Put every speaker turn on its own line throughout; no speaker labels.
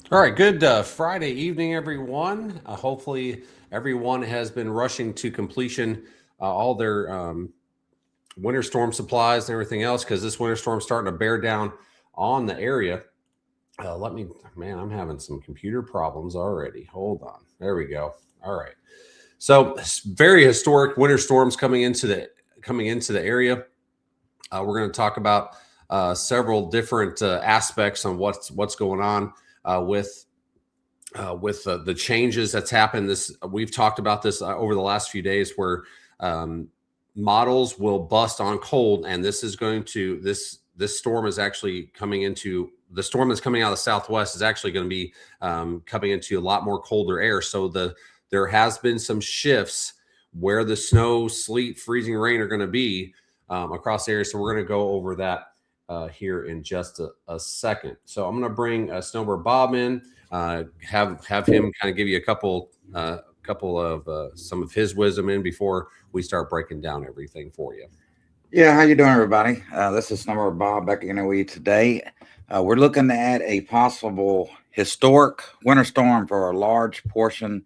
All right, good Friday evening, everyone. Hopefully, everyone has been rushing to completion all their winter storm supplies and everything else because this winter storm is starting to bear down on the area. Man, I'm having some computer problems already. Hold on. There we go. All right. So, very historic winter storms coming into the area. We're going to talk about several different aspects on what's going on with the changes that's happened. This we've talked about this over the last few days, where um, models will bust on cold, and this storm is actually coming into the storm that's coming out of the southwest is actually going to be coming into a lot more colder air. So there has been some shifts where the snow, sleet, freezing rain are going to be across the area. So we're going to go over that here in just a second. So I'm going to bring SnowBirdBob in, have him kind of give you a couple of some of his wisdom in before we start breaking down everything for you.
Yeah, how you doing, everybody? This is SnowBirdBob back again with you today. We're looking at a possible historic winter storm for a large portion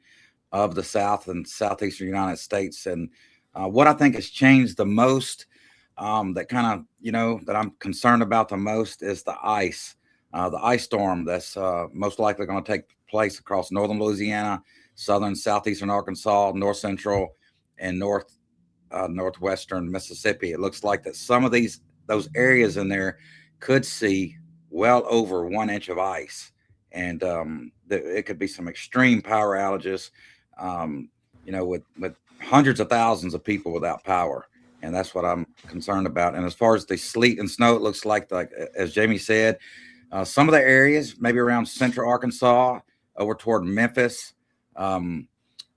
of the South and southeastern United States. And what I think has changed the most, that kind of, that I'm concerned about the most is the ice storm that's most likely going to take place across northern Louisiana, southern, southeastern Arkansas, north central, and northwestern Mississippi. It looks like that some of those areas in there could see well over 1 inch of ice, and it could be some extreme power outages. With hundreds of thousands of people without power, and that's what I'm concerned about. And as far as the sleet and snow, it looks like as Jamie said, some of the areas, maybe around central Arkansas, over toward Memphis.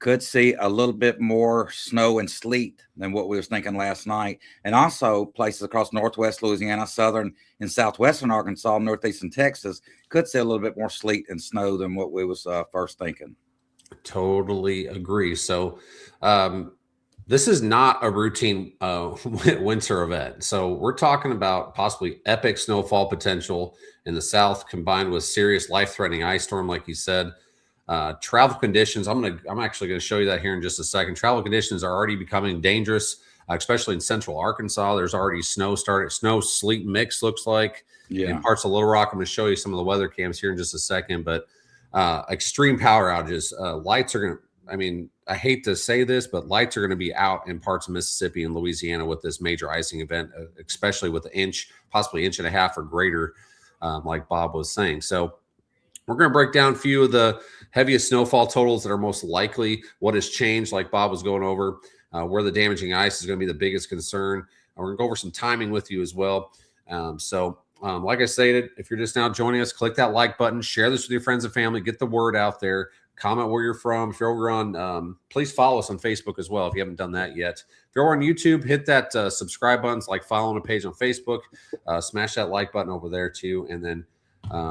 Could see a little bit more snow and sleet than what we was thinking last night, and also places across northwest Louisiana, southern and southwestern Arkansas, northeastern Texas could see a little bit more sleet and snow than what we was first thinking.
Totally agree. So, this is not a routine winter event. So, we're talking about possibly epic snowfall potential in the South, combined with serious life-threatening ice storm, like you said. Travel conditions. I'm actually going to show you that here in just a second. Travel conditions are already becoming dangerous, especially in central Arkansas. There's already snow sleet mix, looks like, in
Yeah.
parts of Little Rock. I'm going to show you some of the weather cams here in just a second, but extreme power outages. Lights are going to, I mean, I hate to say this, but lights are going to be out in parts of Mississippi and Louisiana with this major icing event, especially with an inch, possibly inch and a half or greater, like Bob was saying. So we're going to break down a few of the heaviest snowfall totals that are most likely, what has changed, like Bob was going over, where the damaging ice is going to be the biggest concern. And we're going to go over some timing with you as well. Like I stated, if you're just now joining us, click that like button, share this with your friends and family, get the word out there, comment where you're from. If you're over on, please follow us on Facebook as well if you haven't done that yet. If you're on YouTube, hit that subscribe button, like following a page on Facebook, smash that like button over there too, and then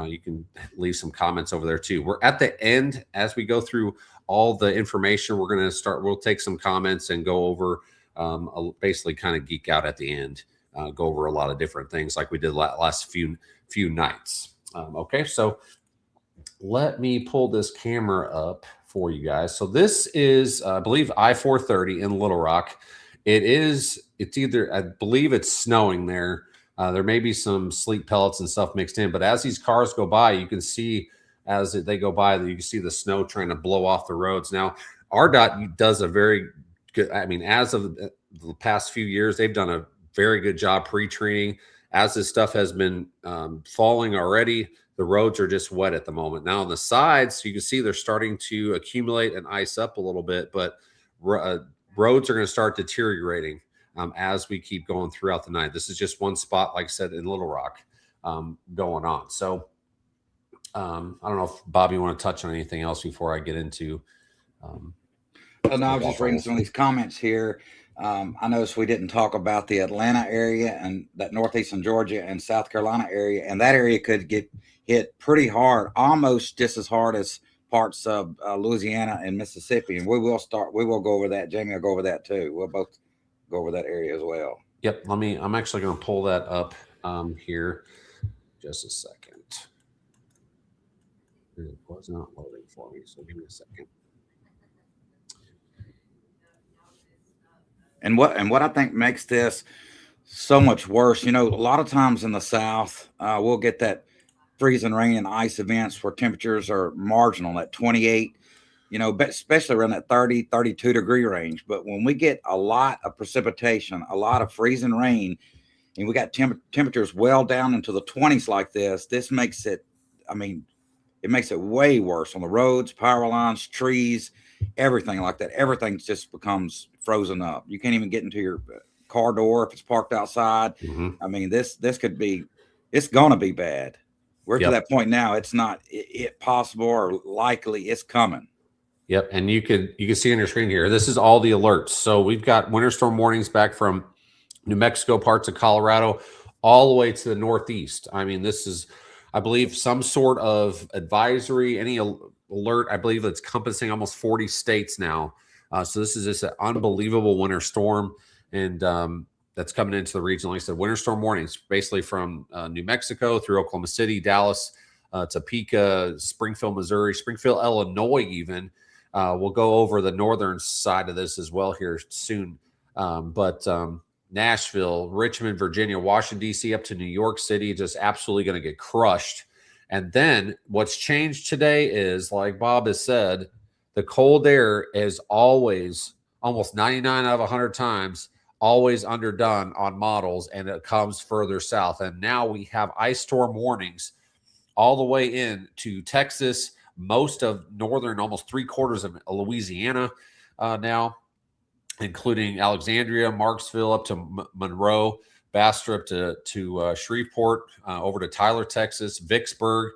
you can leave some comments over there too. We're at the end as we go through all the information. We're going to start. We'll take some comments and go over, basically kind of geek out at the end. Go over a lot of different things like we did last few nights. Okay, so let me pull this camera up for you guys. So this is, I believe, I-430 in Little Rock. It's either, I believe it's snowing there. There may be some sleet pellets and stuff mixed in, but as these cars go by, you can see as they go by, you can see the snow trying to blow off the roads. Now, RDOT does a very good, I mean, as of the past few years, they've done a very good job pre-treating. As this stuff has been falling already, the roads are just wet at the moment. Now on the sides, you can see they're starting to accumulate and ice up a little bit, but roads are going to start deteriorating as we keep going throughout the night. This is just one spot, like I said, in Little Rock going on. So I don't know if Bob, you want to touch on anything else before I get into.
And I was just reading some of these comments here. I noticed we didn't talk about the Atlanta area and that northeastern Georgia and South Carolina area, and that area could get hit pretty hard, almost just as hard as parts of Louisiana and Mississippi. And we will go over that. Jamie will go over that too. We'll both go over that area as well.
Yep. I'm actually going to pull that up here. Just a second. It was not loading for me, so give me a second.
And what I think makes this so much worse, a lot of times in the South, we'll get that freezing rain and ice events where temperatures are marginal at 28, but especially around that 30, 32 degree range. But when we get a lot of precipitation, a lot of freezing rain, and we got temperatures well down into the 20s like this makes it, I mean, it makes it way worse on the roads, power lines, trees, everything like that. Everything just becomes frozen up. You can't even get into your car door if it's parked outside. I mean, this could be, it's gonna be bad. We're to that point now. It's not it possible or likely. It's coming.
Yep, and you can see on your screen here. This is all the alerts. So we've got winter storm warnings back from New Mexico, parts of Colorado, all the way to the Northeast. I mean, this is, I believe, some sort of advisory, any alert. I believe it's encompassing almost 40 states now. So this is just an unbelievable winter storm, and that's coming into the region. Like I said, winter storm warnings, basically from New Mexico through Oklahoma City, Dallas, Topeka, Springfield, Missouri, Springfield, Illinois, even. We'll go over the northern side of this as well here soon. But Nashville, Richmond, Virginia, Washington, D.C., up to New York City, just absolutely going to get crushed. And then what's changed today is, like Bob has said, the cold air is always, almost 99 out of 100 times, always underdone on models, and it comes further south. And now we have ice storm warnings all the way in to Texas, most of northern, almost 3/4 of Louisiana now, including Alexandria, Marksville, up to Monroe, Bastrop to Shreveport, over to Tyler, Texas, Vicksburg,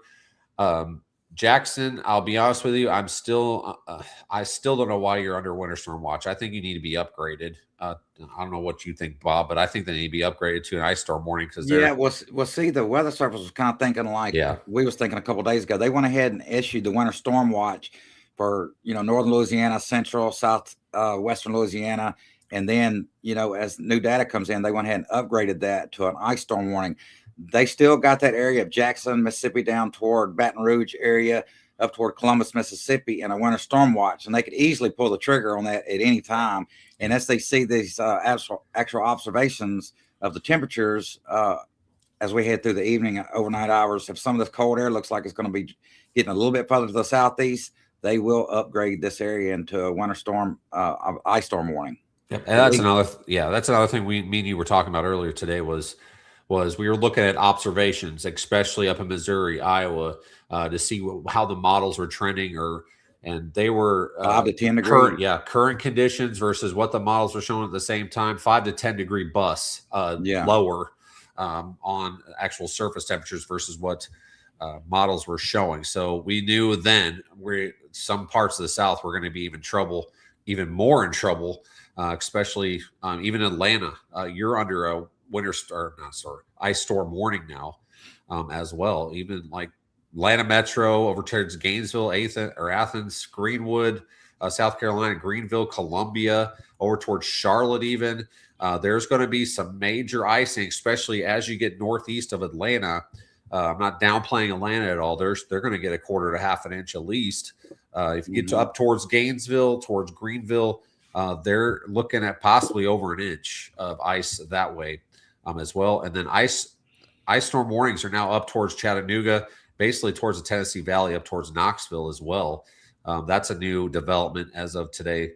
Jackson. I'll be honest with you, I still don't know why you're under winter storm watch. I think you need to be upgraded. I don't know what you think, Bob, but I think they need to be upgraded to an ice storm warning because
we'll see. The Weather Service was kind of thinking like we was thinking a couple of days ago. They went ahead and issued the winter storm watch for northern Louisiana, central, south, western Louisiana, and then as new data comes in, they went ahead and upgraded that to an ice storm warning. They still got that area of Jackson, Mississippi, down toward Baton Rouge area, up toward Columbus, Mississippi, and a winter storm watch, and they could easily pull the trigger on that at any time. And as they see these actual observations of the temperatures as we head through the evening, overnight hours, if some of this cold air looks like it's going to be getting a little bit further to the southeast, they will upgrade this area into a winter storm, ice storm warning.
Yep. And that's another thing me and you were talking about earlier today was we were looking at observations, especially up in Missouri, Iowa, to see how the models were trending, and they were
5 to 10 degrees.
Current conditions versus what the models were showing at the same time, 5 to 10 degree bus lower on actual surface temperatures versus what models were showing. So we knew then some parts of the South were going to be even more in trouble, especially even Atlanta. You're under a ice storm warning now as well. Even like Atlanta Metro over towards Gainesville, Athens, Greenwood, South Carolina, Greenville, Columbia, over towards Charlotte even. There's going to be some major icing, especially as you get northeast of Atlanta. I'm not downplaying Atlanta at all. They're going to get a quarter to half an inch at least. If you get up towards Gainesville, towards Greenville, they're looking at possibly over an inch of ice that way as well. And then ice storm warnings are now up towards Chattanooga, basically towards the Tennessee Valley, up towards Knoxville as well. That's a new development as of today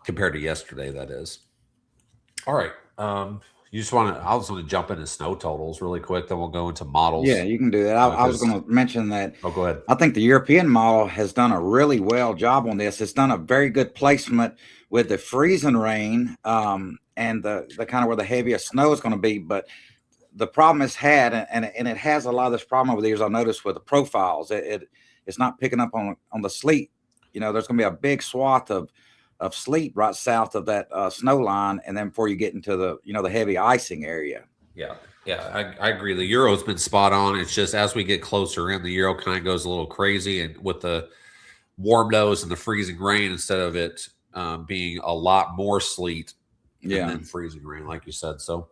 compared to yesterday, that is. All right. I just want to jump into snow totals really quick, then we'll go into models.
Yeah, you can do that. I was going to mention that.
Oh, go ahead.
I think the European model has done a really well job on this. It's done a very good placement with the freezing rain and the kind of where the heaviest snow is going to be. But the problem it's had, and it has a lot of this problem over the years, I noticed with the profiles, it's not picking up on the sleet. There's going to be a big swath of sleet right south of that snow line, and then before you get into the heavy icing area.
I agree. The Euro's been spot on. It's just as we get closer in, the Euro kind of goes a little crazy, and with the warm nose and the freezing rain, instead of it being a lot more sleet and then freezing rain, like you said. So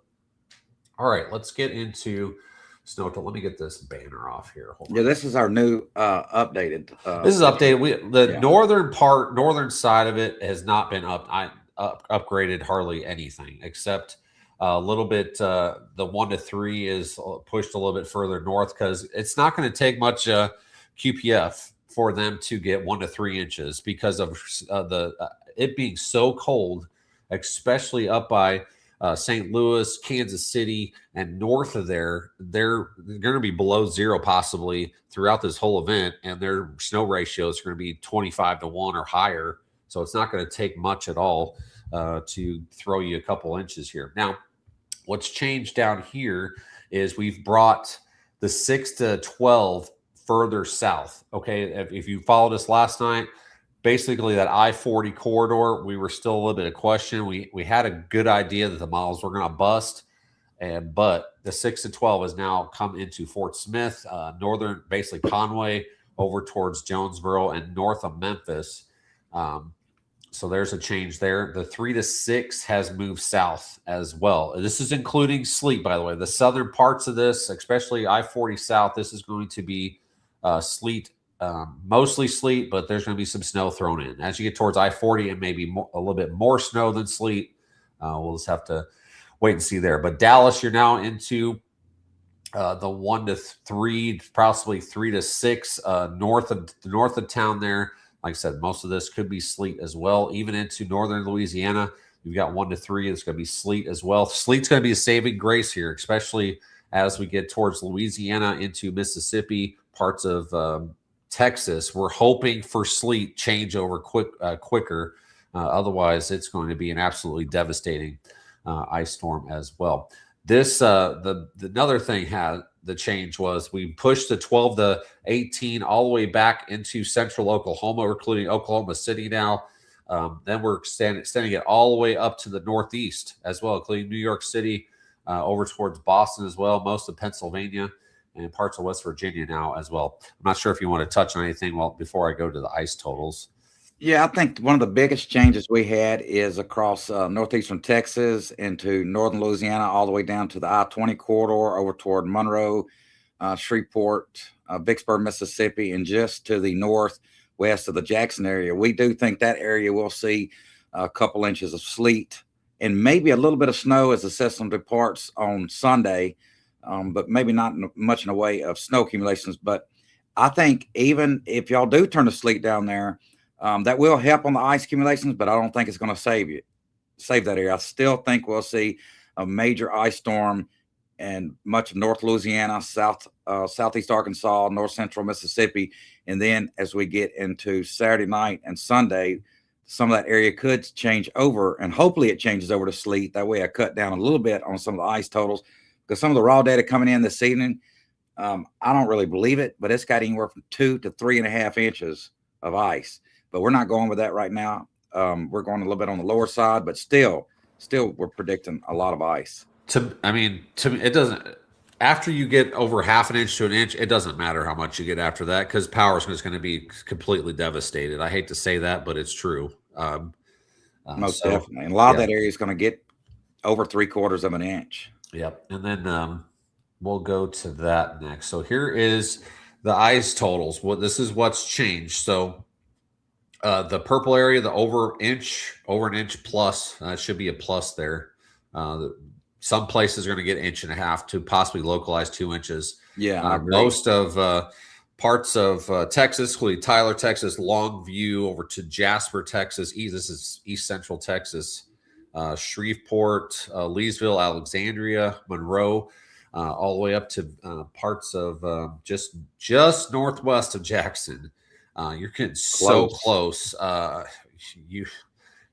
all right, let's get into Snow. Let me get this banner off here. Hold on.
Yeah, this is our new updated.
This is updated. The
Yeah.
northern side of it has not been upgraded hardly anything except a little bit. The 1 to 3 is pushed a little bit further north because it's not going to take much QPF for them to get 1 to 3 inches because of it being so cold, especially up by St. Louis, Kansas City, and north of there. They're going to be below zero possibly throughout this whole event, and their snow ratios are going to be 25 to 1 or higher. So it's not going to take much at all to throw you a couple inches here. Now, what's changed down here is we've brought the 6 to 12 further south. Okay, if you followed us last night, basically that I-40 corridor, we were still a little bit of question. We had a good idea that the models were going to bust, but the 6 to 12 has now come into Fort Smith, northern, basically Conway, over towards Jonesboro and north of Memphis. So there's a change there. The 3 to 6 has moved south as well. This is including sleet, by the way. The southern parts of this, especially I-40 south, this is going to be sleet. Mostly sleet, but there's going to be some snow thrown in. As you get towards I-40, and maybe a little bit more snow than sleet. We'll just have to wait and see there. But Dallas, you're now into the 1 to 3, possibly 3 to 6 north of town there. Like I said, most of this could be sleet as well. Even into northern Louisiana, you've got 1 to 3. It's going to be sleet as well. Sleet's going to be a saving grace here, especially as we get towards Louisiana into Mississippi, parts of Texas. We're hoping for sleet changeover quicker. Otherwise, it's going to be an absolutely devastating ice storm as well. This another thing the change was we pushed the 12 to 18 all the way back into central Oklahoma, including Oklahoma City now. Then we're extending it all the way up to the northeast as well, including New York City, over towards Boston as well, most of Pennsylvania, and parts of West Virginia now as well. I'm not sure if you want to touch on anything before I go to the ice totals.
Yeah, I think one of the biggest changes we had is across northeastern Texas into northern Louisiana, all the way down to the I-20 corridor over toward Monroe, Shreveport, Vicksburg, Mississippi, and just to the northwest of the Jackson area. We do think that area will see a couple inches of sleet and maybe a little bit of snow as the system departs on Sunday, but maybe not much in the way of snow accumulations. But I think even if y'all do turn the sleet down there, that will help on the ice accumulations, but I don't think it's going to save that area. I still think we'll see a major ice storm in much of North Louisiana, southeast Arkansas, north central Mississippi, and then as we get into Saturday night and Sunday, some of that area could change over, and hopefully it changes over to sleet. That way I cut down a little bit on some of the ice totals, because some of the raw data coming in this evening, I don't really believe it, but it's got anywhere from 2 to 3.5 inches of ice. But we're not going with that right now. We're going a little bit on the lower side, but still we're predicting a lot of ice.
To me, it doesn't. After you get over 1/2 inch to 1 inch, it doesn't matter how much you get after that, because power is going to be completely devastated. I hate to say that, but it's true.
Most definitely. And a lot of that area is going to get over 3/4 of an inch.
Yep. And then we'll go to that next. So here is the ice totals. This is what's changed. So the purple area, the over an inch plus, should be a plus there. Some places are going to get 1.5 inches to possibly localize 2 inches.
Yeah,
most of parts of Texas, including Tyler, Texas, Longview, over to Jasper, Texas. This is East Central Texas. Shreveport, Leesville, Alexandria, Monroe, all the way up to parts of just northwest of Jackson. You're getting so close.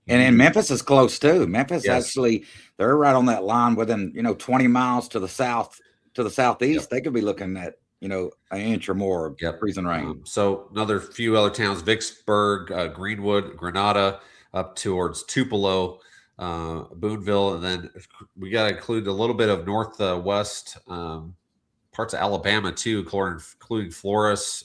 And Memphis is close too. Memphis, yes. Actually, they're right on that line within 20 miles to the southeast. Yep. They could be looking at 1 inch or more of freezing rain.
So another few other towns: Vicksburg, Greenwood, Grenada, up towards Tupelo, Boonville, and then we got to include a little bit of northwest parts of Alabama too, including Florence,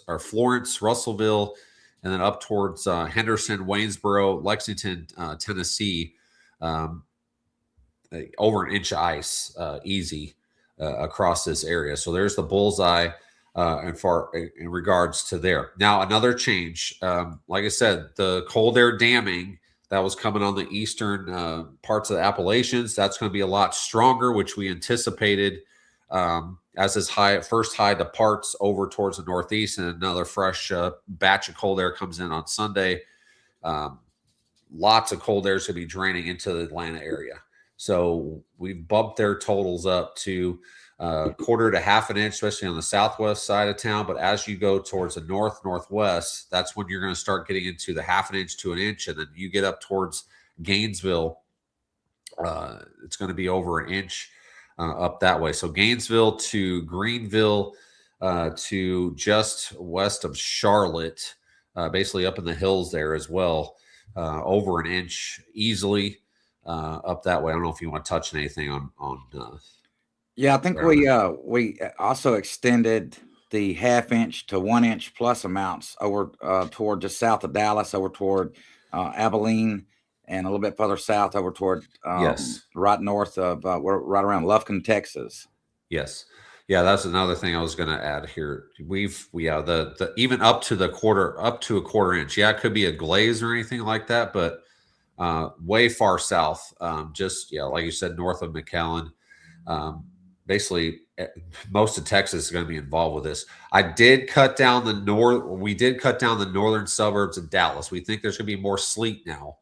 Russellville, and then up towards Henderson, Waynesboro, Lexington, Tennessee. Over 1 inch of ice, easy. across this area. So there's the bullseye in regards to there. Now, another change, like I said, the cold air damming that was coming on the eastern parts of the Appalachians, that's going to be a lot stronger, which we anticipated as this first high departs over towards the northeast, and another fresh batch of cold air comes in on Sunday. Lots of cold air is going to be draining into the Atlanta area. So we've bumped their totals up to quarter to half an inch, especially on the southwest side of town. But as you go towards the northwest, that's when you're going to start getting into the half an inch to an inch. And then you get up towards Gainesville, it's going to be over an inch up that way. So Gainesville to Greenville to just west of Charlotte, basically up in the hills there as well, over an inch easily up that way. I don't know if you want to touch anything on
yeah, I think we also extended the half inch to 1 inch plus amounts over toward just south of Dallas, over toward Abilene, and a little bit further south over toward right north of we're right around Lufkin, Texas.
Yes. Yeah, that's another thing I was going to add here. We the even up to a quarter inch. Yeah, it could be a glaze or anything like that, but way far south, just like you said, north of McAllen. Basically, most of Texas is going to be involved with this. We did cut down the northern suburbs of Dallas. We think there's going to be more sleet now,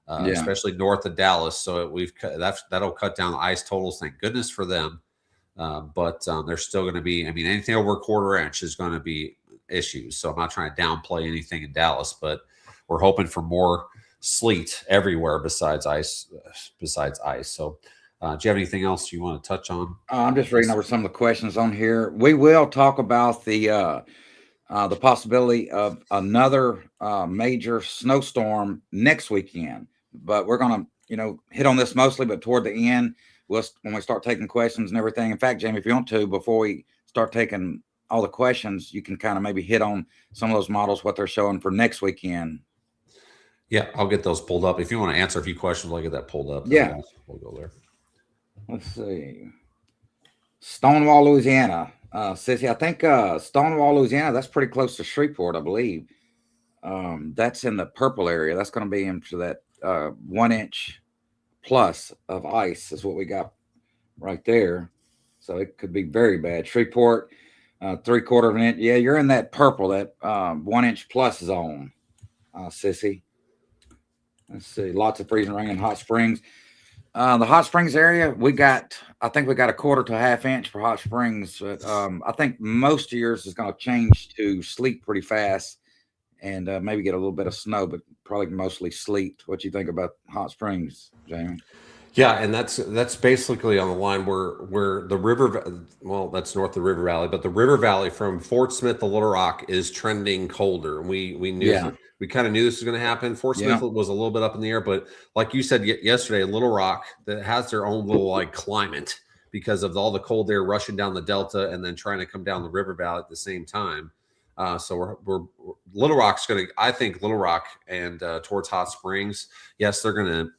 especially north of Dallas. So that'll cut down the ice totals. Thank goodness for them. But there's still going to be. I mean, anything over a quarter inch is going to be issues. So I'm not trying to downplay anything in Dallas, but we're hoping for more sleet everywhere besides ice. So. Do you have anything else you want to touch on?
I'm just reading over some of the questions on here. We will talk about the possibility of another major snowstorm next weekend, but we're going to, hit on this mostly, but toward the end, when we start taking questions and everything. In fact, Jamie, if you want to, before we start taking all the questions, you can kind of maybe hit on some of those models, what they're showing for next weekend.
Yeah, I'll get those pulled up. If you want to answer a few questions, I'll get that pulled up.
Yeah.
We'll go there.
Let's see. Stonewall, Louisiana. Sissy, I think Stonewall, Louisiana, that's pretty close to Shreveport, I believe. That's in the purple area. That's going to be into that 1 inch plus of ice is what we got right there. So it could be very bad. Shreveport, 3/4 of an inch. Yeah, you're in that purple, that 1 inch plus zone, Sissy. Let's see. Lots of freezing rain in Hot Springs. The Hot Springs area, I think we got a quarter to a half inch for Hot Springs. But I think most of yours is going to change to sleet pretty fast and maybe get a little bit of snow, but probably mostly sleet. What you think about Hot Springs, Jamie?
Yeah, and that's basically on the line where the river, well, that's north of the River Valley, but the River Valley from Fort Smith to Little Rock is trending colder. We knew we kind of knew this was going to happen. Fort Smith was a little bit up in the air, but like you said yesterday, Little Rock that has their own little climate because of all the cold air rushing down the Delta and then trying to come down the River Valley at the same time. So we're Little Rock's going to, I think Little Rock and towards Hot Springs, yes,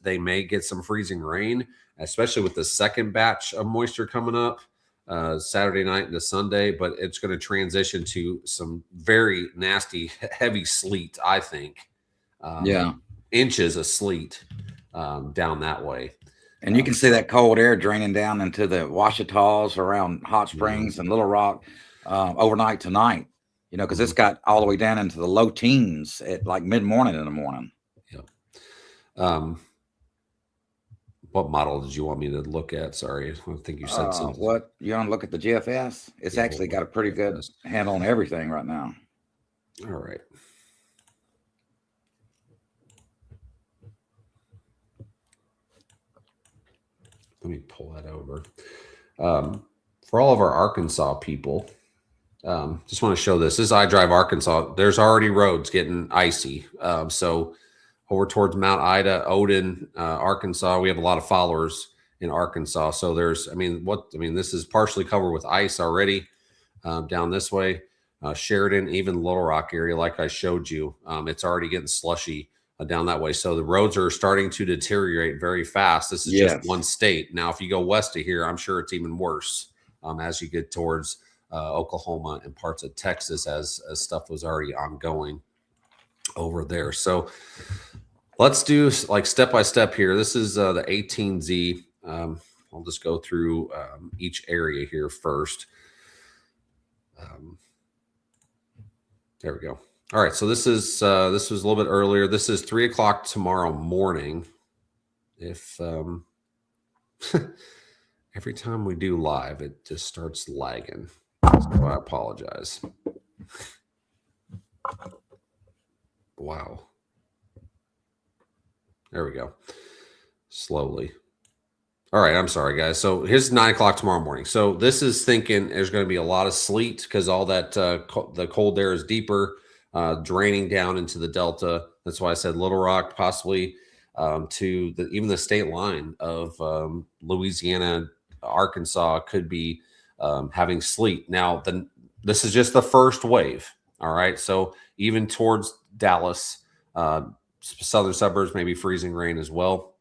they may get some freezing rain, especially with the second batch of moisture coming up Saturday night into Sunday, but it's going to transition to some very nasty, heavy sleet, I think. Inches of sleet down that way.
And you can see that cold air draining down into the Ouachitas around Hot Springs and Little Rock overnight tonight. Because it's got all the way down into the low teens at like mid-morning in the morning.
Yeah. What model did you want me to look at? Sorry, I think you said something.
What you want to look at the GFS? It's actually got a pretty good handle on everything right now.
All right. Let me pull that over. For all of our Arkansas people. Just want to show this. This is I Drive Arkansas. There's already roads getting icy. So over towards Mount Ida, Odin, Arkansas, we have a lot of followers in Arkansas. So this is partially covered with ice already down this way. Sheridan, even Little Rock area, like I showed you, it's already getting slushy down that way. So the roads are starting to deteriorate very fast. This is just one state. Now, if you go west of here, I'm sure it's even worse. as you get towards Oklahoma and parts of Texas, as stuff was already ongoing over there. So let's do like step by step here. This is the 18Z. I'll just go through each area here first. There we go. All right, so this was a little bit earlier. This is 3 o'clock tomorrow morning. If every time we do live, it just starts lagging. So I apologize. Wow. There we go. Slowly. All right, I'm sorry, guys. So here's 9 o'clock tomorrow morning. So this is thinking there's going to be a lot of sleet because all that the cold air is deeper, draining down into the delta. That's why I said Little Rock, possibly to even the state line of Louisiana, Arkansas could be having sleet. Now, this is just the first wave. All right, so even towards Dallas, southern suburbs, maybe freezing rain as well.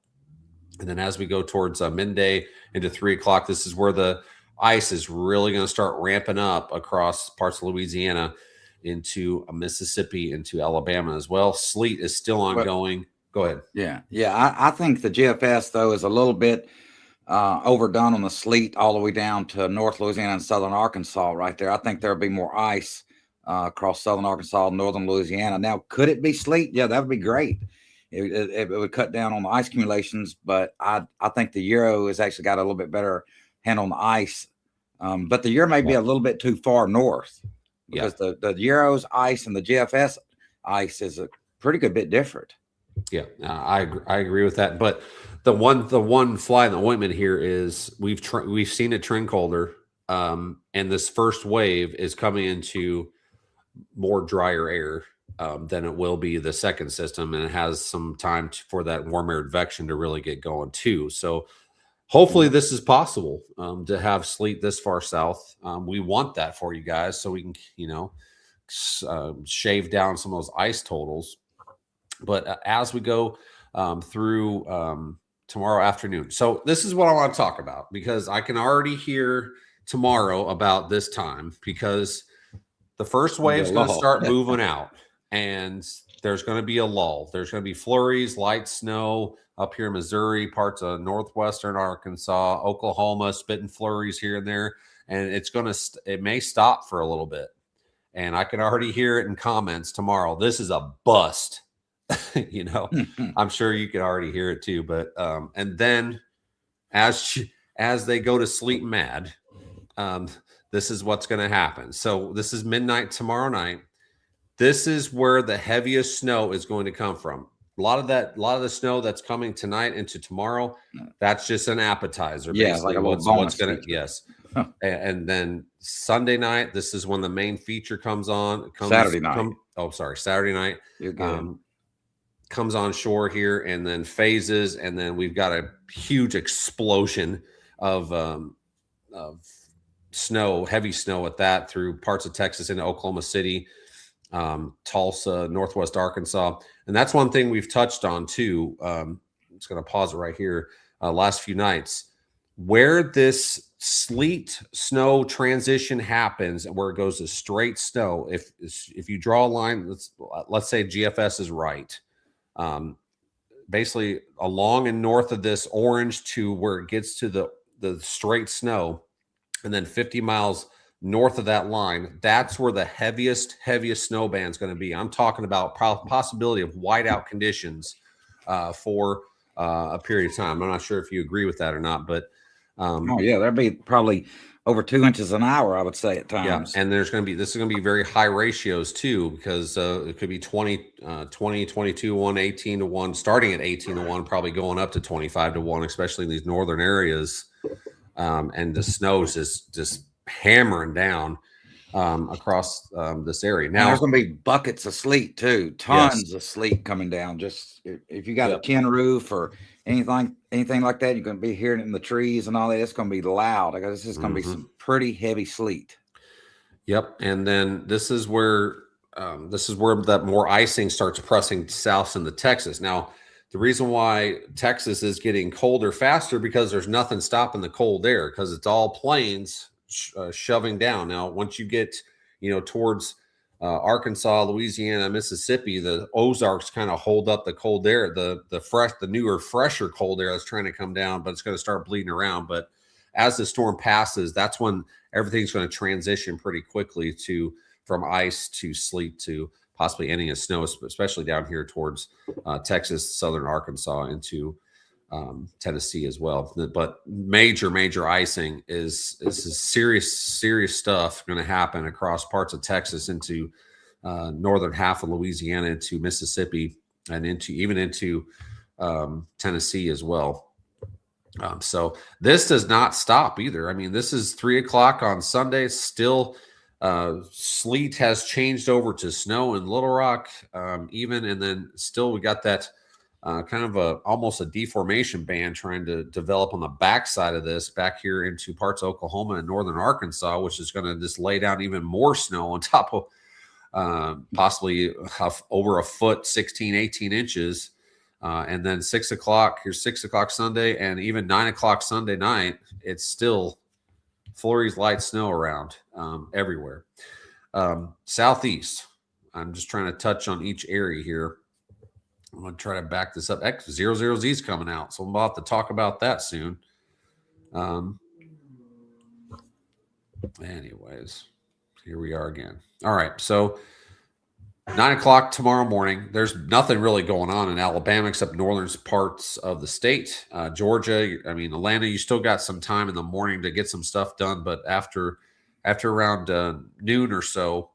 And then as we go towards midday into 3 o'clock, this is where the ice is really going to start ramping up across parts of Louisiana into Mississippi, into Alabama as well. Sleet is still ongoing. Go ahead.
Yeah. I think the GFS, though, is a little bit overdone on the sleet all the way down to North Louisiana and southern Arkansas right there. I think there'll be more ice across southern Arkansas, northern Louisiana. Now, could it be sleet? Yeah, that would be great. It would cut down on the ice accumulations, but I think the Euro has actually got a little bit better handle on the ice. But the Euro may be a little bit too far north because the Euro's ice and the GFS ice is a pretty good bit different.
Yeah, I agree with that. But the one fly in the ointment here is we've seen it trend colder, and this first wave is coming into more drier air than it will be the second system, and it has some time for that warm air advection to really get going too. So hopefully this is possible to have sleet this far south. We want that for you guys so we can shave down some of those ice totals. But as we go through tomorrow afternoon, so this is what I want to talk about because I can already hear tomorrow about this time because the first wave is going to start moving out. And there's going to be a lull. There's going to be flurries, light snow up here in Missouri, parts of northwestern Arkansas, Oklahoma, spitting flurries here and there. And it may stop for a little bit. And I can already hear it in comments tomorrow. This is a bust. I'm sure you can already hear it too. But and then as they go to sleep mad, this is what's going to happen. So this is midnight tomorrow night. This is where the heaviest snow is going to come from. A lot of the snow that's coming tonight into tomorrow, that's just an appetizer.
Yeah, like what's
going to, yes. And then Sunday night, this is when the main feature comes on.
Saturday night.
Saturday night.
You're good.
Comes on shore here and then phases. And then we've got a huge explosion of snow, heavy snow at that through parts of Texas into Oklahoma City. Tulsa, Northwest Arkansas. And that's one thing we've touched on too. I'm just going to pause it right here. Last few nights, where this sleet snow transition happens and where it goes to straight snow. If you draw a line, let's say GFS is right. Basically along and north of this orange to where it gets to the straight snow, and then 50 miles north of that line, that's where the heaviest snow band is going to be. I'm talking about possibility of whiteout conditions for a period of time. I'm not sure if you agree with that or not, but
there'd be probably over 2 inches an hour, I would say at times.
Yeah, and this is going to be very high ratios too, because it could be 20, 22 to 1, 18 to 1, starting at 18 to 1, probably going up to 25 to 1, especially in these northern areas. And the snow is just hammering down across this area. Now
there's going to be buckets of sleet too, tons of sleet coming down. Just if you got a tin roof or anything like that, you're going to be hearing it in the trees and all that. It's going to be loud. This is going to be some pretty heavy sleet.
Yep, and then this is where that more icing starts pressing south into Texas. Now, the reason why Texas is getting colder faster because there's nothing stopping the cold air because it's all plains shoving down. Now, once you get, towards Arkansas, Louisiana, Mississippi, the Ozarks kind of hold up the cold air, the newer, fresher cold air that's trying to come down, but it's going to start bleeding around. But as the storm passes, that's when everything's going to transition pretty quickly from ice to sleet to possibly ending in snow, especially down here towards Texas, southern Arkansas, into Tennessee as well. But major icing is serious stuff going to happen across parts of Texas into northern half of Louisiana, into Mississippi, and into Tennessee as well. So this does not stop either. I mean, this is 3:00 on Sunday. Still, sleet has changed over to snow in Little Rock, and then still we got that kind of almost a deformation band trying to develop on the backside of this back here into parts of Oklahoma and northern Arkansas, which is going to just lay down even more snow on top of possibly over a foot, 16, 18 inches. And then 6:00, here's 6:00 Sunday, and even 9:00 Sunday night, it's still flurries, light snow around everywhere. Southeast, I'm just trying to touch on each area here. I'm going to try to back this up. X00Z is coming out, so I'm about to talk about that soon. Anyways, here we are again. All right, so 9:00 tomorrow morning. There's nothing really going on in Alabama except northern parts of the state. Georgia, Atlanta, you still got some time in the morning to get some stuff done, but after around noon or so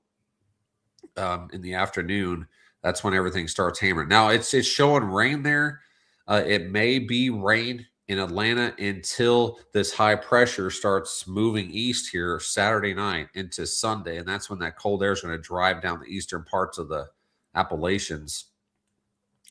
in the afternoon, that's when everything starts hammering. Now it's showing rain there. It may be rain in Atlanta until this high pressure starts moving east here Saturday night into Sunday. And that's when that cold air is going to drive down the eastern parts of the Appalachians.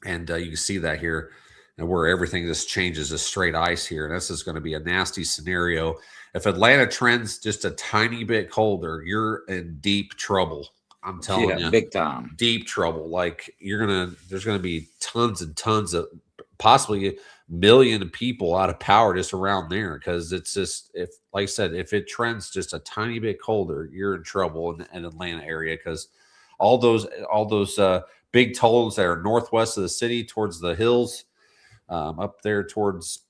And you can see that here, and where everything just changes to straight ice here. And this is going to be a nasty scenario. If Atlanta trends just a tiny bit colder, you're in deep trouble. I'm telling you,
big time,
deep trouble. Like there's going to be tons and tons of, possibly a million people out of power just around there. Because it's just, like I said, if it trends just a tiny bit colder, you're in trouble in the Atlanta area. Because all those big totals that are northwest of the city towards the hills, up there towards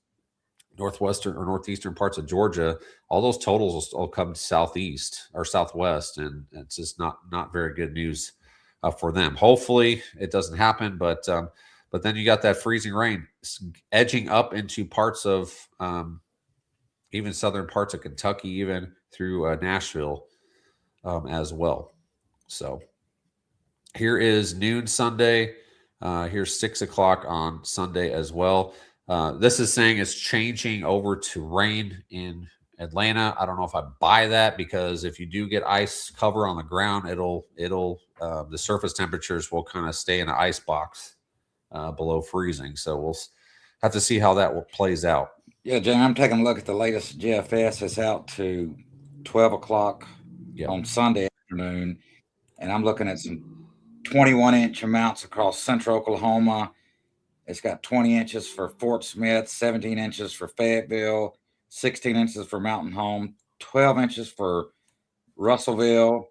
northwestern or northeastern parts of Georgia, all those totals will come southeast or southwest, and it's just not very good news for them. Hopefully it doesn't happen, but then you got that freezing rain edging up into parts of even southern parts of Kentucky, even through Nashville as well. So here is noon Sunday. Here's 6:00 on Sunday as well. This is saying it's changing over to rain in Atlanta. I don't know if I buy that, because if you do get ice cover on the ground, the surface temperatures will kind of stay in an ice box below freezing. So we'll have to see how that plays out.
Yeah, Jim, I'm taking a look at the latest GFS. It's out to 12:00 on Sunday afternoon, and I'm looking at some 21-inch amounts across central Oklahoma. It's got 20 inches for Fort Smith, 17 inches for Fayetteville, 16 inches for Mountain Home, 12 inches for Russellville,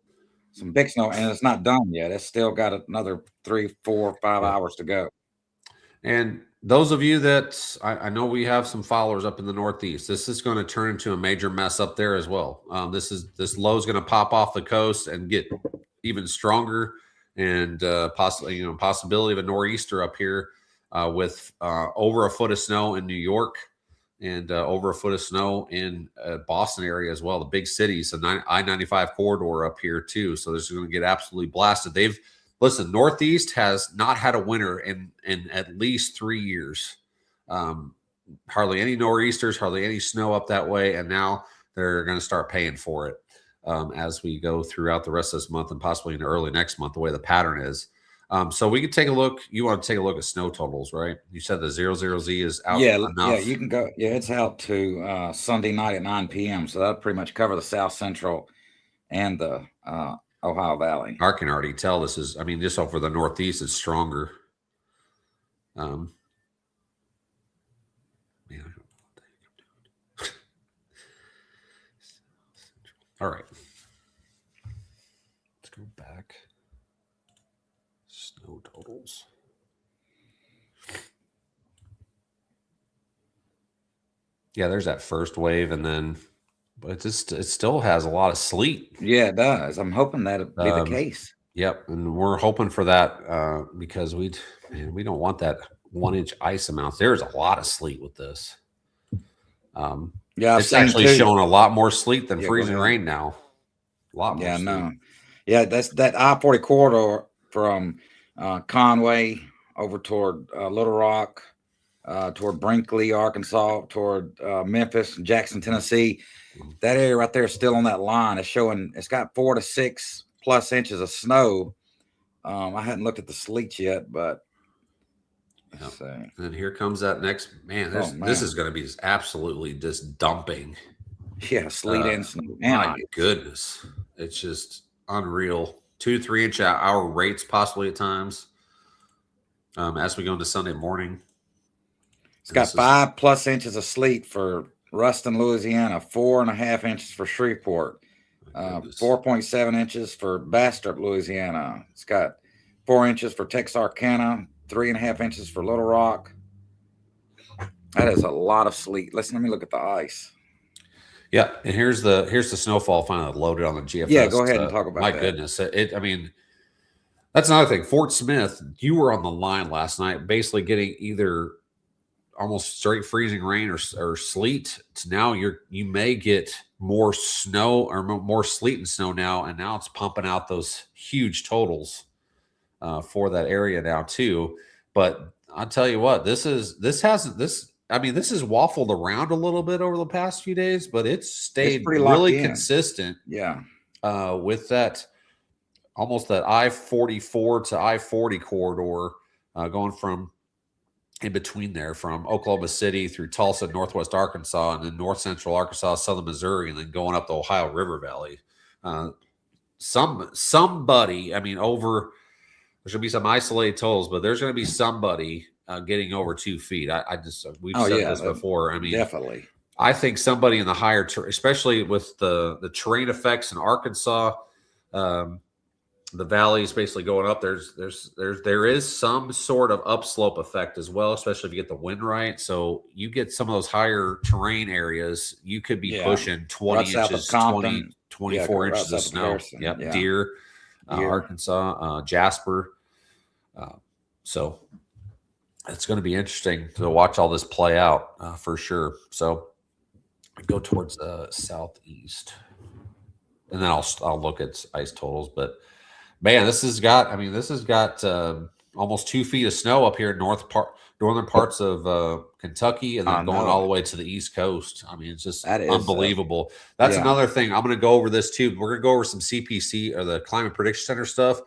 some big snow, and it's not done yet. It's still got another 3, 4, 5 hours to go.
And those of you that I know, we have some followers up in the Northeast, this is going to turn into a major mess up there as well. This low is going to pop off the coast and get even stronger, and possibility of a nor'easter up here. With over a foot of snow in New York, and over a foot of snow in Boston area as well. The big cities, the I-95 corridor up here too. So this is going to get absolutely blasted. Northeast has not had a winter in at least 3 years. Hardly any nor'easters, hardly any snow up that way. And now they're going to start paying for it as we go throughout the rest of this month, and possibly into early next month, the way the pattern is. So we could take a look. You want to take a look at snow totals, right? You said the 00Z is out enough.
Yeah, you can go. Yeah, it's out to Sunday night at 9 p.m. So that'll pretty much cover the South Central and the Ohio Valley.
I can already tell this is, just over the Northeast, it's stronger. All right. Let's go back. Snow totals. Yeah, there's that first wave, and then, but it still has a lot of sleet.
Yeah, it does. I'm hoping that'll be the case.
Yep, and we're hoping for that because we don't want that 1-inch ice amount. There's a lot of sleet with this.
Yeah,
it's actually showing a lot more sleet than freezing rain now. A lot more.
Yeah, no. Yeah, that's that I-40 corridor from Conway over toward Little Rock, toward Brinkley, Arkansas, toward Memphis, Jackson, Tennessee. That area right there is still on that line. It's showing it's got 4 to 6 plus inches of snow. I hadn't looked at the sleet yet, but let's see.
And here comes that next man. This is going to be just absolutely just dumping.
Yeah, sleet and snow.
My goodness, it's just unreal. 2 to 3 inch hour rates possibly at times. As we go into Sunday morning,
it's got 5 plus inches of sleet for Ruston, Louisiana. 4.5 inches for Shreveport. 4.7 inches for Bastrop, Louisiana. It's got 4 inches for Texarkana. 3.5 inches for Little Rock. That is a lot of sleet. Let me look at the ice.
Yeah, and here's the snowfall finally loaded on the GFS.
Yeah, go ahead and talk about
my
that.
Goodness, I mean, that's another thing. Fort Smith, you were on the line last night, basically getting either almost straight freezing rain or sleet. Now you may get more snow or more sleet and snow now, and now it's pumping out those huge totals for that area now too. But I'll tell you what, this has waffled around a little bit over the past few days, but it's stayed really consistent.
Yeah.
With that, almost that I-44 to I-40 corridor, going from in between there from Oklahoma City through Tulsa, Northwest Arkansas, and then North Central Arkansas, Southern Missouri, and then going up the Ohio River Valley. Somebody, I mean, there's going to be some isolated totals, but there's going to be somebody getting over 2 feet. We've said this before. I mean,
definitely.
I think somebody in the higher, especially with the terrain effects in Arkansas, the valley is basically going up. There is some sort of upslope effect as well, especially if you get the wind right. So you get some of those higher terrain areas, you could be pushing 20 inches, 24 inches of snow. Yep. Deer. Arkansas, Jasper. So it's going to be interesting to watch all this play out for sure. So I go towards the southeast, and then I'll look at ice totals. But man, this has got almost 2 feet of snow up here in northern parts of Kentucky, and then going all the way to the East Coast. I mean, it's just unbelievable. That's another thing. I'm going to go over this too. We're going to go over some CPC or the Climate Prediction Center stuff.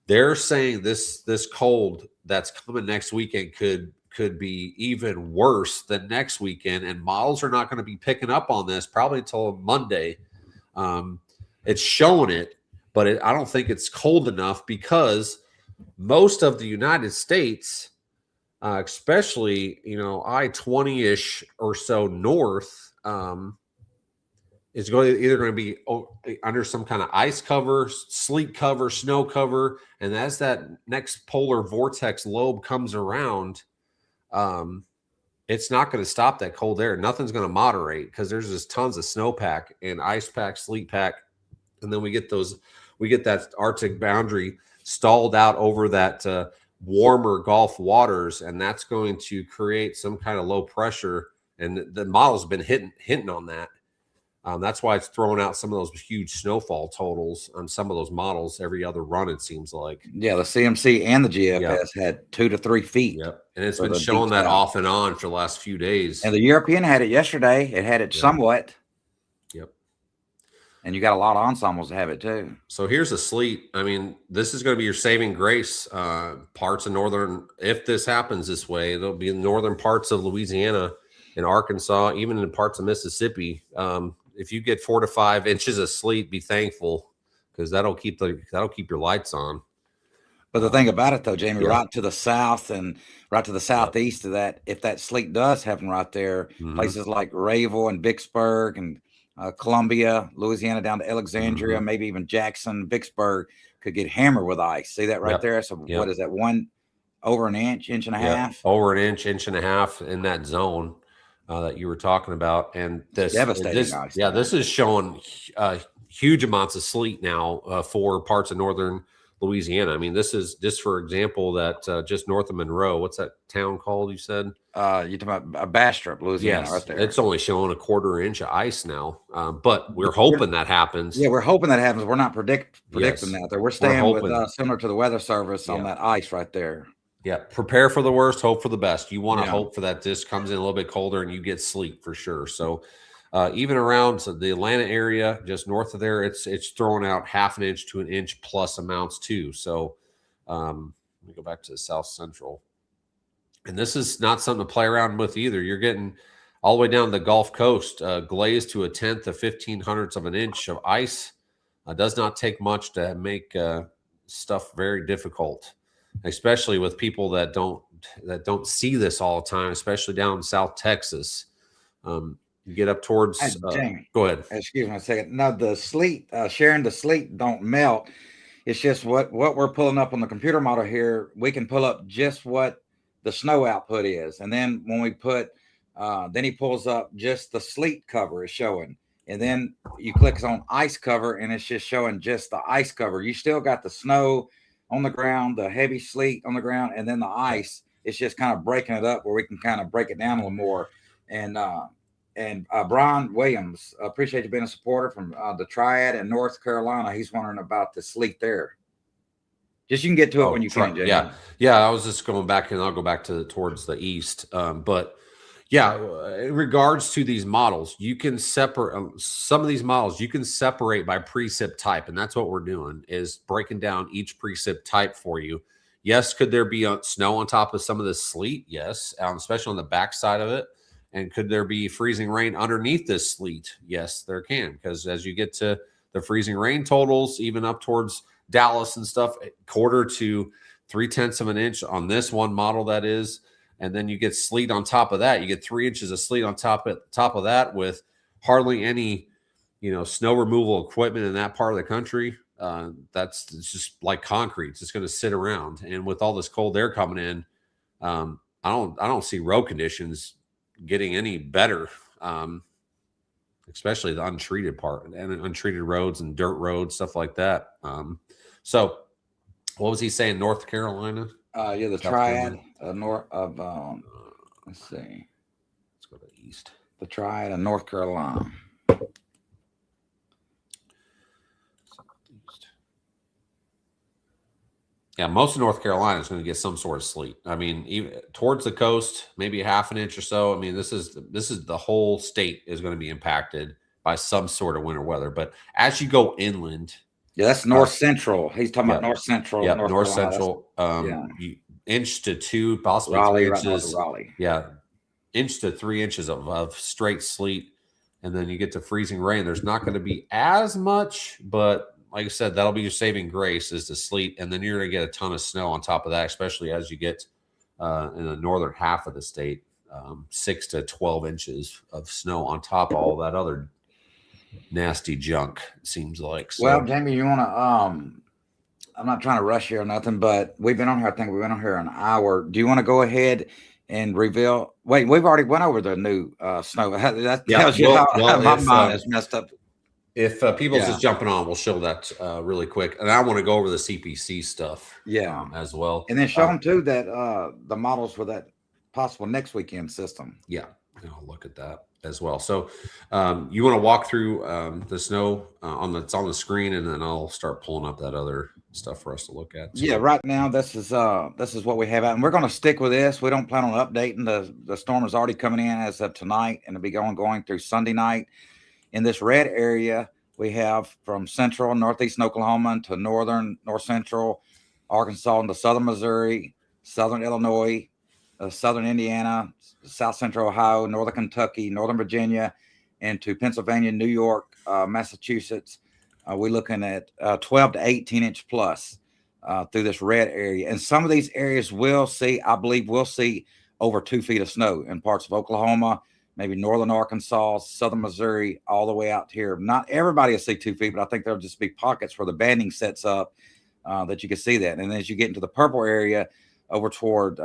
They're saying this cold that's coming next weekend could be even worse than next weekend, and models are not going to be picking up on this probably until Monday. It's showing it, but I don't think it's cold enough because most of the United States, especially, I-20-ish or so north, is either going to be under some kind of ice cover, sleet cover, snow cover. And as that next polar vortex lobe comes around, it's not going to stop that cold air. Nothing's going to moderate because there's just tons of snowpack and ice pack, sleet pack. And then we get that Arctic boundary stalled out over that warmer Gulf waters, and that's going to create some kind of low pressure. And the model's been hinting on that. That's why it's throwing out some of those huge snowfall totals on some of those models every other run, it seems like.
Yeah, the CMC and the GFS had 2 to 3 feet.
Yep. And it's been showing that off and on for the last few days.
And the European had it yesterday. It had it somewhat.
Yep.
And you got a lot of ensembles that have it too.
So here's a sleet. I mean, this is going to be your saving grace. Parts of northern, if this happens this way, it'll be in northern parts of Louisiana and Arkansas, even in parts of Mississippi. If you get 4 to 5 inches of sleet, be thankful because that'll keep your lights on.
But the thing about it, though, Jamie, right to the south and right to the southeast of that, if that sleet does happen right there, places like Rayville and Vicksburg and Columbia, Louisiana, down to Alexandria,
Mhm.
maybe even Jackson, Vicksburg could get hammered with ice. See that right
Yep.
there? So
Yep.
what is that? Over an inch, inch and a
Yeah,
half?
over an inch, inch and a half in that zone that you were talking about. And
It's devastating ice there.
this is showing huge amounts of sleet now for parts of northern Louisiana. I mean, this is just for example that just north of Monroe. What's that town called? You said?
You're talking about Bastrop, Louisiana,
Yes,
right there.
it's only showing a quarter inch of ice now, but we're hoping that happens.
Yeah, we're hoping that happens. We're not predicting
Yes,
that. There, we're
we're
staying with
hoping.
similar to the Weather Service on
Yeah.
that ice right there.
Yeah, prepare for the worst, hope for the best. You want to
Yeah.
hope for that this comes in a little bit colder and you get sleet for sure. So even around the Atlanta area, just north of there, it's throwing out half an inch to an inch plus amounts too. So let me go back to the South Central. And this is not something to play around with either. You're getting all the way down the Gulf Coast, glazed to a tenth of 1500ths of an inch of ice. Does not take much to make stuff very difficult, especially with people that don't see this all the time, especially down in South Texas. You get up towards.
Jamie,
go ahead.
Excuse me a second. No, the sleet, sharing the sleet don't melt. It's just what we're pulling up on the computer model here. We can pull up just what the snow output is, and then when we put, then he pulls up just the sleet cover is showing, and then you click on ice cover, and it's just showing just the ice cover. You still got the snow on the ground, the heavy sleet on the ground, and then the ice. It's just kind of breaking it up where we can kind of break it down a little more. And Brian Williams, appreciate you being a supporter from the Triad in North Carolina. He's wondering about the sleet there. Just you can get to it when you can, Jamie.
Yeah. I was just going back, and I'll go back to towards the east. But yeah, in regards to these models, you can separate some of these models. You can separate by precip type, and that's what we're doing is breaking down each precip type for you. Yes, could there be snow on top of some of this sleet? Yes, especially on the backside of it. And could there be freezing rain underneath this sleet? Yes, there can, because as you get to the freezing rain totals, even up towards Dallas and stuff, 1/4 to 3/10 of an inch on this one model that is, and then you get sleet on top of that. You get 3 inches of sleet on top of that with hardly any, snow removal equipment in that part of the country. It's just like concrete. It's just going to sit around. And with all this cold air coming in, I don't see road conditions getting any better, especially the untreated part and untreated roads and dirt roads, stuff like that. So what was he saying? North Carolina?
Yeah, the Triad north of let's see.
Let's go to the east.
The Triad in North Carolina.
Yeah, most of North Carolina is going to get some sort of sleet. I mean, even towards the coast, maybe half an inch or so. I mean, this is the whole state is going to be impacted by some sort of winter weather. But as you go inland,
yeah, that's North Central. He's talking about North Central.
Yeah, North Central. Inch to 2, possibly
Raleigh,
3 inches.
Right Raleigh.
Yeah, inch to 3 inches of straight sleet, and then you get to freezing rain. There's not going to be as much, but like I said, that'll be your saving grace is the sleet, and then you're going to get a ton of snow on top of that, especially as you get in the northern half of the state, 6 to 12 inches of snow on top of all that other nasty junk. It seems like. So,
well, Jamie, you want to? I'm not trying to rush here or nothing, but we've been on here. I think we've been on here an hour. Do you want to go ahead and reveal? Wait, we've already went over the new snow. That tells you how my mind is messed up.
If people's just jumping on, we'll show that really quick. And I want to go over the CPC stuff as well.
And then show them too that the models for that possible next weekend system.
Yeah, I'll look at that as well. So you want to walk through the snow on the screen, and then I'll start pulling up that other stuff for us to look at.
So. Yeah, right now this is what we have out, and we're going to stick with this. We don't plan on updating. The storm is already coming in as of tonight, and it'll be going through Sunday night. In this red area, we have from central northeastern Oklahoma to north central Arkansas into southern Missouri, southern Illinois, southern Indiana, south central Ohio, northern Kentucky, northern Virginia, into Pennsylvania, New York, Massachusetts. We're looking at 12 to 18 inch plus through this red area. And some of these areas I believe we'll see over 2 feet of snow in parts of Oklahoma, maybe northern Arkansas, southern Missouri, all the way out here. Not everybody will see 2 feet, but I think there'll just be pockets where the banding sets up that you can see that. And as you get into the purple area over toward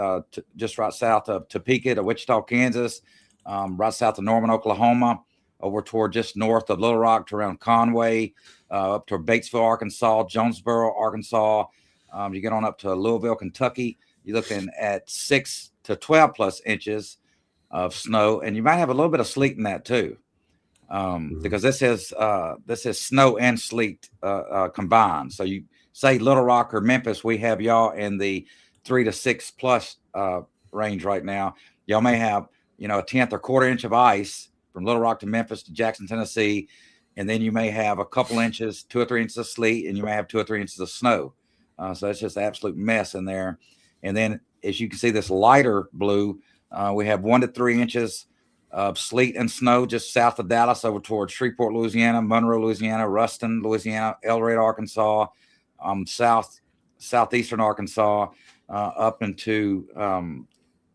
just right south of Topeka to Wichita, Kansas, right south of Norman, Oklahoma, over toward just north of Little Rock to around Conway, up to Batesville, Arkansas, Jonesboro, Arkansas. You get on up to Louisville, Kentucky. You're looking at 6 to 12 plus inches of snow, and you might have a little bit of sleet in that too, because this is snow and sleet combined. So you say Little Rock or Memphis, we have y'all in the 3 to 6 plus range right now. Y'all may have, you know, a tenth or quarter inch of ice from Little Rock to Memphis to Jackson, Tennessee, and then you may have a couple inches, 2 or 3 inches of sleet, and you may have 2 or 3 inches of snow. So it's just an absolute mess in there. And then, as you can see, this lighter blue, we have 1 to 3 inches of sleet and snow just south of Dallas over towards Shreveport, Louisiana, Monroe, Louisiana, Ruston, Louisiana, El Dorado, Arkansas, southeastern Arkansas, up into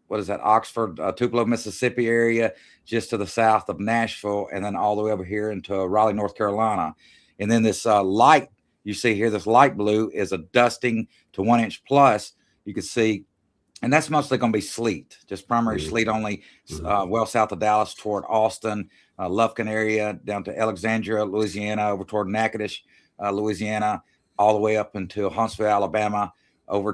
what is that, Oxford, Tupelo, Mississippi area, just to the south of Nashville, and then all the way over here into Raleigh, North Carolina. And then this light you see here, this light blue, is a dusting to 1 inch plus. You can see, and that's mostly going to be sleet, just primary sleet only, well south of Dallas toward Austin, Lufkin area, down to Alexandria, Louisiana, over toward Natchitoches, Louisiana, all the way up into Huntsville, Alabama, over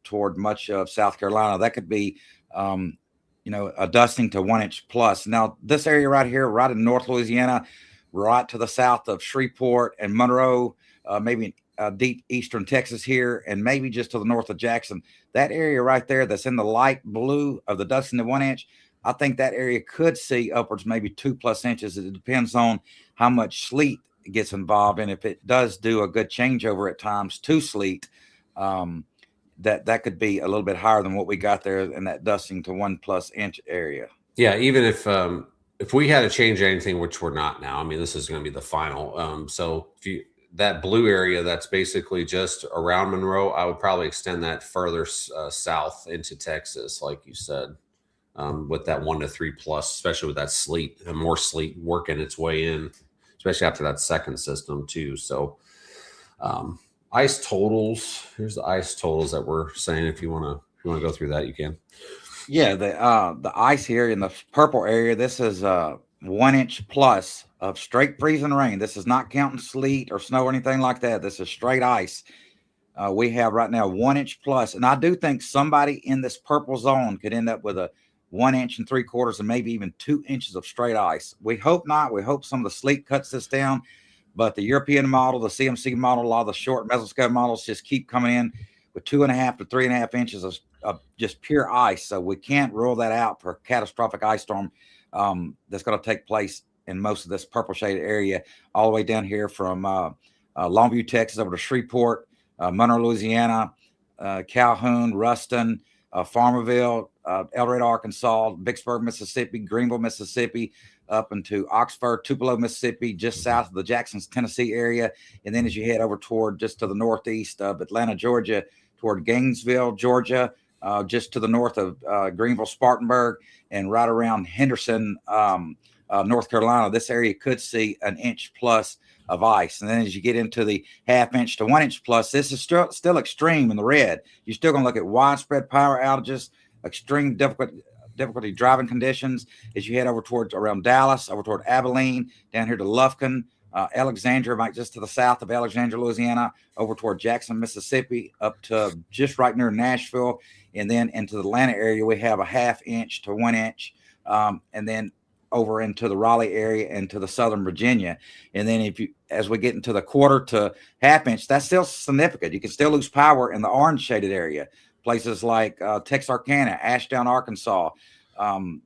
toward much of South Carolina. That could be, you know, a dusting to 1 inch plus. Now, this area right here, right in North Louisiana, right to the south of Shreveport and Monroe, maybe deep eastern Texas here, and maybe just to the north of Jackson, that area right there that's in the light blue of the dusting to 1 inch, I think that area could see upwards maybe 2 plus inches. It depends on how much sleet gets involved, and if it does do a good changeover at times to sleet, that could be a little bit higher than what we got there in that dusting to 1 plus inch area.
Yeah, even if we had to change anything, which we're not now, I mean, this is going to be the final. So if that blue area that's basically just around Monroe, I would probably extend that further south into Texas, like you said, with that 1 to 3 plus, especially with that sleet and more sleet working its way in, especially after that second system too. So ice totals, here's the ice totals that we're saying. If you want to go through that, you can.
Yeah, the ice here in the purple area, this is 1 inch plus of straight freezing rain. This is not counting sleet or snow or anything like that. This is straight ice. We have right now 1 inch plus, and I do think somebody in this purple zone could end up with a 1 inch and 3/4 and maybe even 2 inches of straight ice. We hope not. We hope some of the sleet cuts this down, but the European model, the CMC model, a lot of the short mesoscale models just keep coming in with 2.5 to 3.5 inches of just pure ice. So we can't rule that out for a catastrophic ice storm that's going to take place in most of this purple shaded area, all the way down here from Longview, Texas, over to Shreveport, Monroe, Louisiana, Calhoun, Ruston, Farmerville, El Dorado, Arkansas, Vicksburg, Mississippi, Greenville, Mississippi, up into Oxford, Tupelo, Mississippi, just south of the Jackson, Tennessee area. And then as you head over toward just to the northeast of Atlanta, Georgia, toward Gainesville, Georgia, just to the north of Greenville, Spartanburg, and right around Henderson, North Carolina, this area could see 1 inch plus of ice. And then as you get into the 1/2 inch to 1 inch plus, this is still extreme in the red. You're still going to look at widespread power outages, extreme difficulty driving conditions as you head over towards around Dallas, over toward Abilene, down here to Lufkin, Alexandria, right just to the south of Alexandria, Louisiana, over toward Jackson, Mississippi, up to just right near Nashville, and then into the Atlanta area, we have a 1/2 inch to 1 inch, and then over into the Raleigh area and to the southern Virginia. And then as we get into the 1/4 to 1/2 inch, that's still significant. You can still lose power in the orange shaded area, places like Texarkana, Ashdown, Arkansas,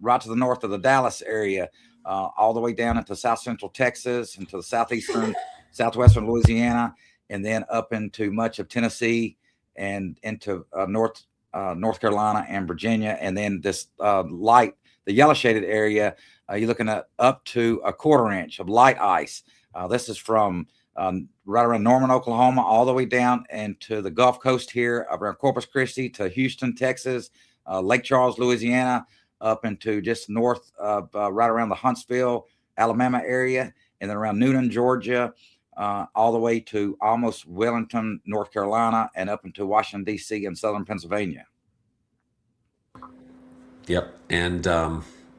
right to the north of the Dallas area, all the way down into south central Texas, into the southwestern Louisiana, and then up into much of Tennessee and into North Carolina and Virginia. And then this the yellow shaded area, you're looking at up to a 1/4 inch of light ice. This is from right around Norman, Oklahoma, all the way down into the Gulf Coast here, around Corpus Christi to Houston, Texas, Lake Charles, Louisiana, up into just north of right around the Huntsville, Alabama area, and then around Newnan, Georgia, all the way to almost Wellington, North Carolina, and up into Washington, D.C. and southern Pennsylvania.
Yep. And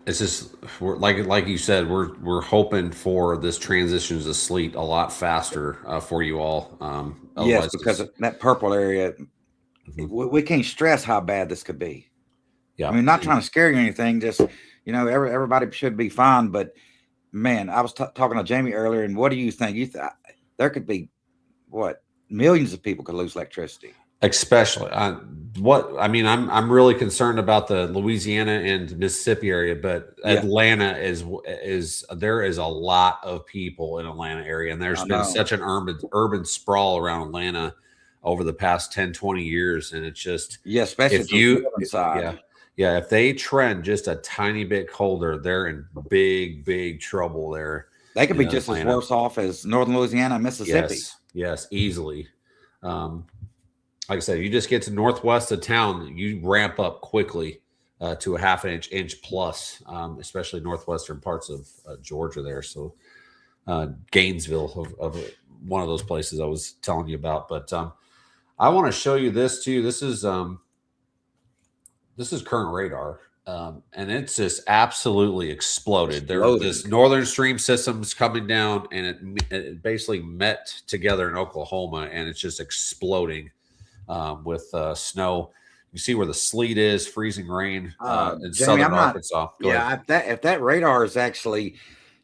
it's just like you said, we're hoping for this transition to sleet a lot faster for you all.
Yes, because that purple area, we can't stress how bad this could be.
Yeah.
I mean, not trying to scare you or anything, just, you know, everybody should be fine. But man, I was talking to Jamie earlier, and what do you think? There could be millions of people could lose electricity.
Especially I'm really concerned about the Louisiana and Mississippi area, but Atlanta is there is a lot of people in Atlanta area, and there's been such an urban sprawl around Atlanta over the past 10, 20 years. And it's just,
especially
if if they trend just a tiny bit colder, they're in big trouble there.
They could be just as worse off as northern Louisiana and Mississippi.
Yes, easily. Like I said, you just get to northwest of town, you ramp up quickly to a half inch plus, especially northwestern parts of Georgia there. So Gainesville of one of those places I was telling you about. But I want to show you this too. This is current radar. And it's just absolutely exploded. This northern stream system's coming down, and it basically met together in Oklahoma, and it's just exploding with snow. You see where the sleet is, freezing rain in southern Arkansas.
If that radar is actually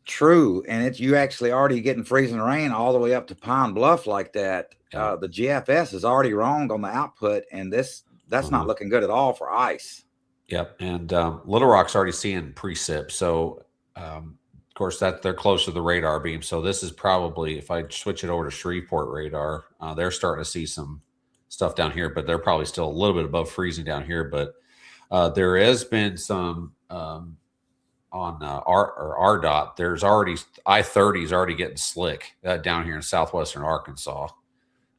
true, and you actually already getting freezing rain all the way up to Pine Bluff like that, the GFS is already wrong on the output, and that's not looking good at all for ice.
Yep, and Little Rock's already seeing precip, so of course that they're close to the radar beam. So this is probably, if I switch it over to Shreveport radar, they're starting to see some stuff down here, but they're probably still a little bit above freezing down here. But there has been some on RDOT. There's already I-30 is already getting slick down here in southwestern Arkansas.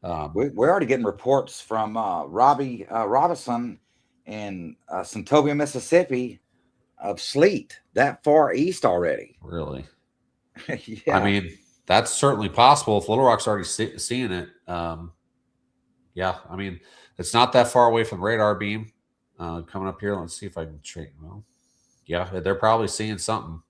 We're already getting reports from Robbie Robinson in Centovia, Mississippi, of sleet that far east already.
Really?
Yeah.
I mean, that's certainly possible if Little Rock's already seeing it. Yeah, I mean, it's not that far away from the radar beam. Coming up here, let's see if I can train. Well, yeah, they're probably seeing something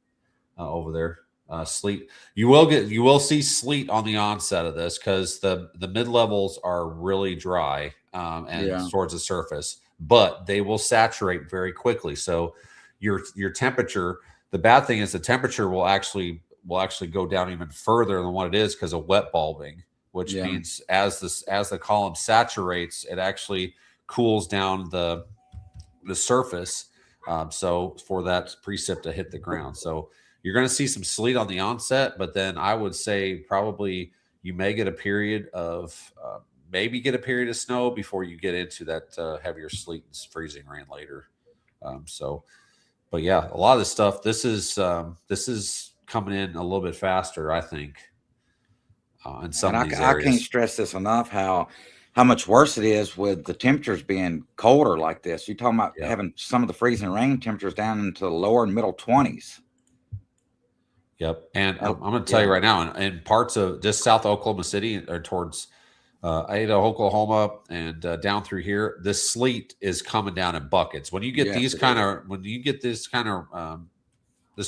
over there. Sleet. You will see sleet on the onset of this because the mid levels are really dry and towards the surface, but they will saturate very quickly. So your temperature. The bad thing is the temperature will actually go down even further than what it is because of wet bulbing, which means as the column saturates, it actually cools down the surface. So for that precip to hit the ground. So you're going to see some sleet on the onset, but then I would say probably you may get a period of snow before you get into that heavier sleet and freezing rain later. But yeah, a lot of this stuff, this is coming in a little bit faster, I think. In some of these areas.
I can't stress this enough how much worse it is with the temperatures being colder like this. You're talking about having some of the freezing rain temperatures down into the lower and middle 20s.
Yep. And I'm going to tell you right now, in parts of just south of Oklahoma City or towards Ada, Oklahoma, and down through here, this sleet is coming down in buckets. When you get this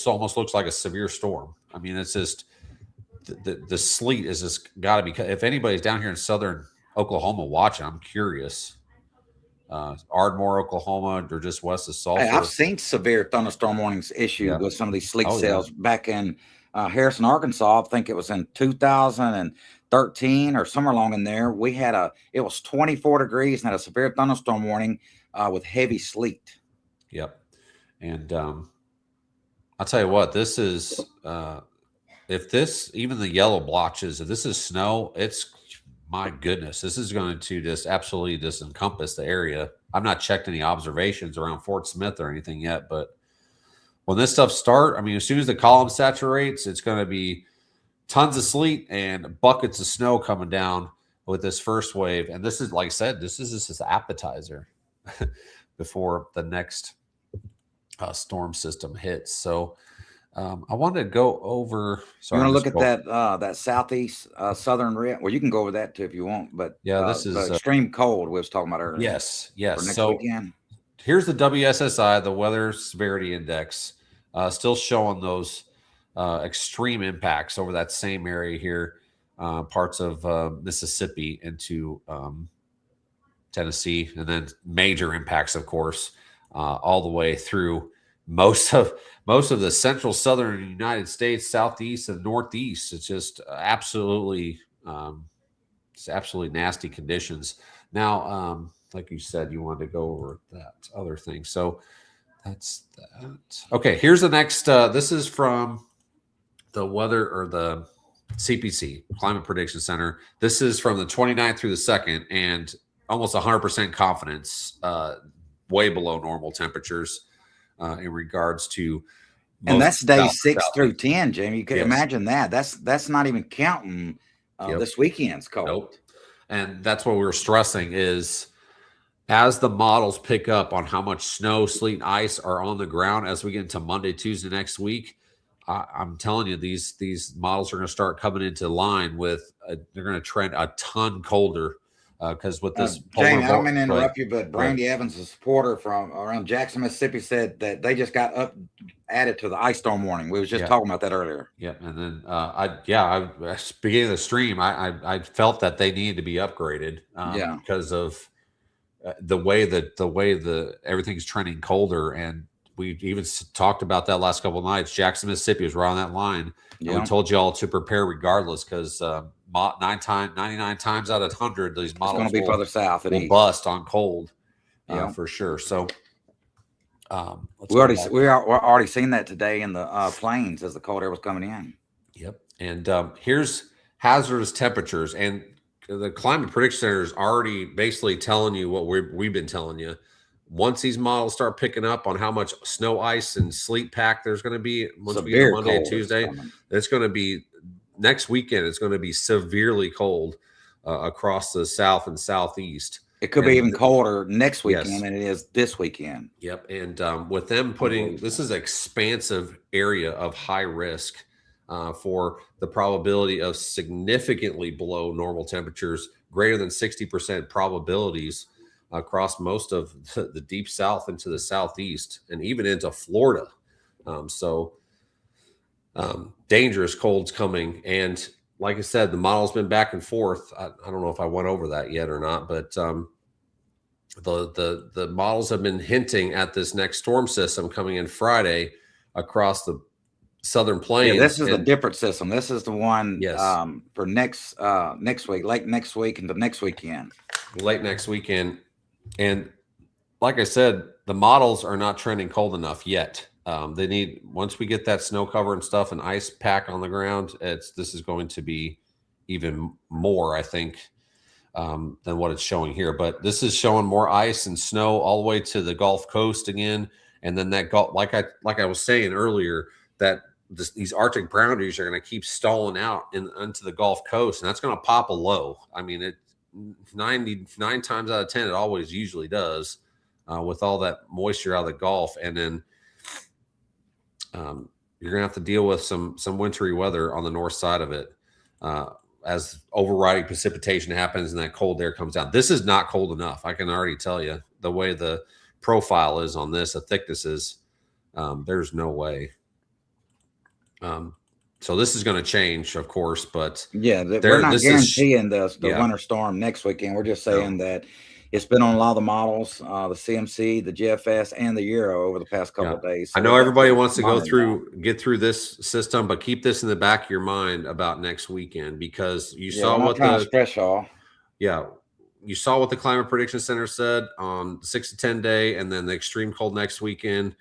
almost looks like a severe storm. I mean, it's just the sleet is just got to be. If anybody's down here in southern Oklahoma watching, I'm curious. Ardmore, Oklahoma, or just west of Sulphur.
Hey, I've seen severe thunderstorm warnings issued with some of these sleet cells back in Harrison, Arkansas. I think it was in 2013 or somewhere along in there. It was 24 degrees and had a severe thunderstorm warning with heavy sleet.
Yep. And I'll tell you what, this is even the yellow blotches, if this is snow, my goodness, this is going to just absolutely just encompass the area. I've not checked any observations around Fort Smith or anything yet, but when this stuff starts, I mean, as soon as the column saturates, it's going to be tons of sleet and buckets of snow coming down with this first wave. And this is, like I said, this is just an appetizer before the next storm system hits. So I wanted to go over.
You
Sorry,
want
I'm
to look
just
at that southeast southern rim? Well, you can go over that too if you want. But
yeah, this
the
is
extreme cold we was talking about earlier
yes,
for
yes.
next
So
weekend.
here's the WSSI, the Weather Severity Index, still showing those extreme impacts over that same area here, parts of Mississippi into Tennessee, and then major impacts, of course, all the way through most of the central southern United States, southeast and northeast. It's just it's absolutely nasty conditions. Now, like you said, you wanted to go over that other thing, so that's that. Okay, here's the next. This is from the weather or the CPC, Climate Prediction Center. This is from the 29th through the 2nd, and almost 100% confidence, way below normal temperatures in regards to.
And that's days 6
southeast.
through 10, Jamie. You can
Yes.
imagine that. That's not even counting
Yep.
this weekend's cold.
Nope. And that's what we were stressing is as the models pick up on how much snow, sleet, and ice are on the ground as we get into Monday, Tuesday next week, I'm telling you, these models are going to start coming into line with they're going to trend a ton colder because with this
Jamie, I don't mean to interrupt you, but Brandy Evans, a supporter from around Jackson, Mississippi, said that they just got added to the ice storm warning. We was just talking about that earlier.
Yeah, and then beginning of the stream, I felt that they needed to be upgraded because of the way everything's trending colder, and we even talked about that last couple of nights. Jackson, Mississippi is right on that line. Yeah. And we told you all to prepare regardless because 99 times out of 100, these models
going to be further south and
will bust on cold for sure. So
we're already seen that today in the plains as the cold air was coming in.
Yep. And here's hazardous temperatures, and the Climate Prediction Center is already basically telling you what we've been telling you. Once these models start picking up on how much snow, ice, and sleet pack there's going to be once we get Monday and Tuesday, it's going to be next weekend. It's going to be severely cold across the south and southeast.
It could be even colder next weekend than it is this weekend.
Yep. And with them putting this is an expansive area of high risk for the probability of significantly below normal temperatures, greater than 60% probabilities across most of the deep south into the southeast and even into Florida. Dangerous colds coming. And like I said, the model's been back and forth. I don't know if I went over that yet or not, but the models have been hinting at this next storm system coming in Friday across the southern plains.
Yeah, this is a different system. This is the one for next week, late next week into next weekend.
Late next weekend. And like I said, the models are not trending cold enough yet. They need, once we get that snow cover and stuff and ice pack on the ground, this is going to be even more, I think, than what it's showing here. But this is showing more ice and snow all the way to the Gulf Coast again. And then that like I was saying earlier, that these Arctic boundaries are going to keep stalling out into the Gulf Coast, and that's going to pop a low. I mean, 99 times out of 10, it always usually does with all that moisture out of the Gulf. And then you're going to have to deal with some wintry weather on the north side of it as overriding precipitation happens and that cold air comes down. This is not cold enough. I can already tell you the way the profile is on this, the thickness is, there's no way. So this is going to change, of course, but
yeah, we're not guaranteeing the winter storm next weekend. We're just saying that it's been on a lot of the models, the CMC, the GFS, and the Euro over the past couple of days. So
I know everybody wants to get through this system, but keep this in the back of your mind about next weekend, because you saw what you saw what the Climate Prediction Center said on 6 to 10 day, and then the extreme cold next weekend.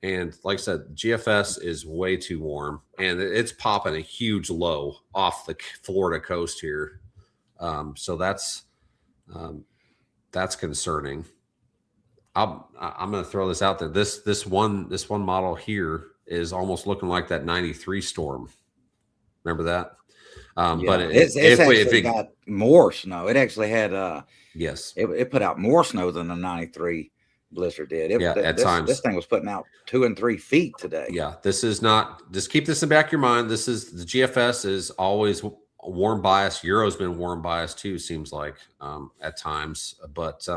And like I said, GFS is way too warm, and it's popping a huge low off the Florida coast here. So that's concerning. I'm going to throw this out there. This one model here is almost looking like that 93 storm. Remember that? But it
got more snow. It actually had
yes,
it put out more snow than the 93. blizzard did.
Yeah, at
This
times.
thing was putting out 2 and 3 feet today.
Yeah, this is not. Just keep this in the back of your mind. This is the GFS is always warm bias. Euro's been warm bias too. Seems like at times, but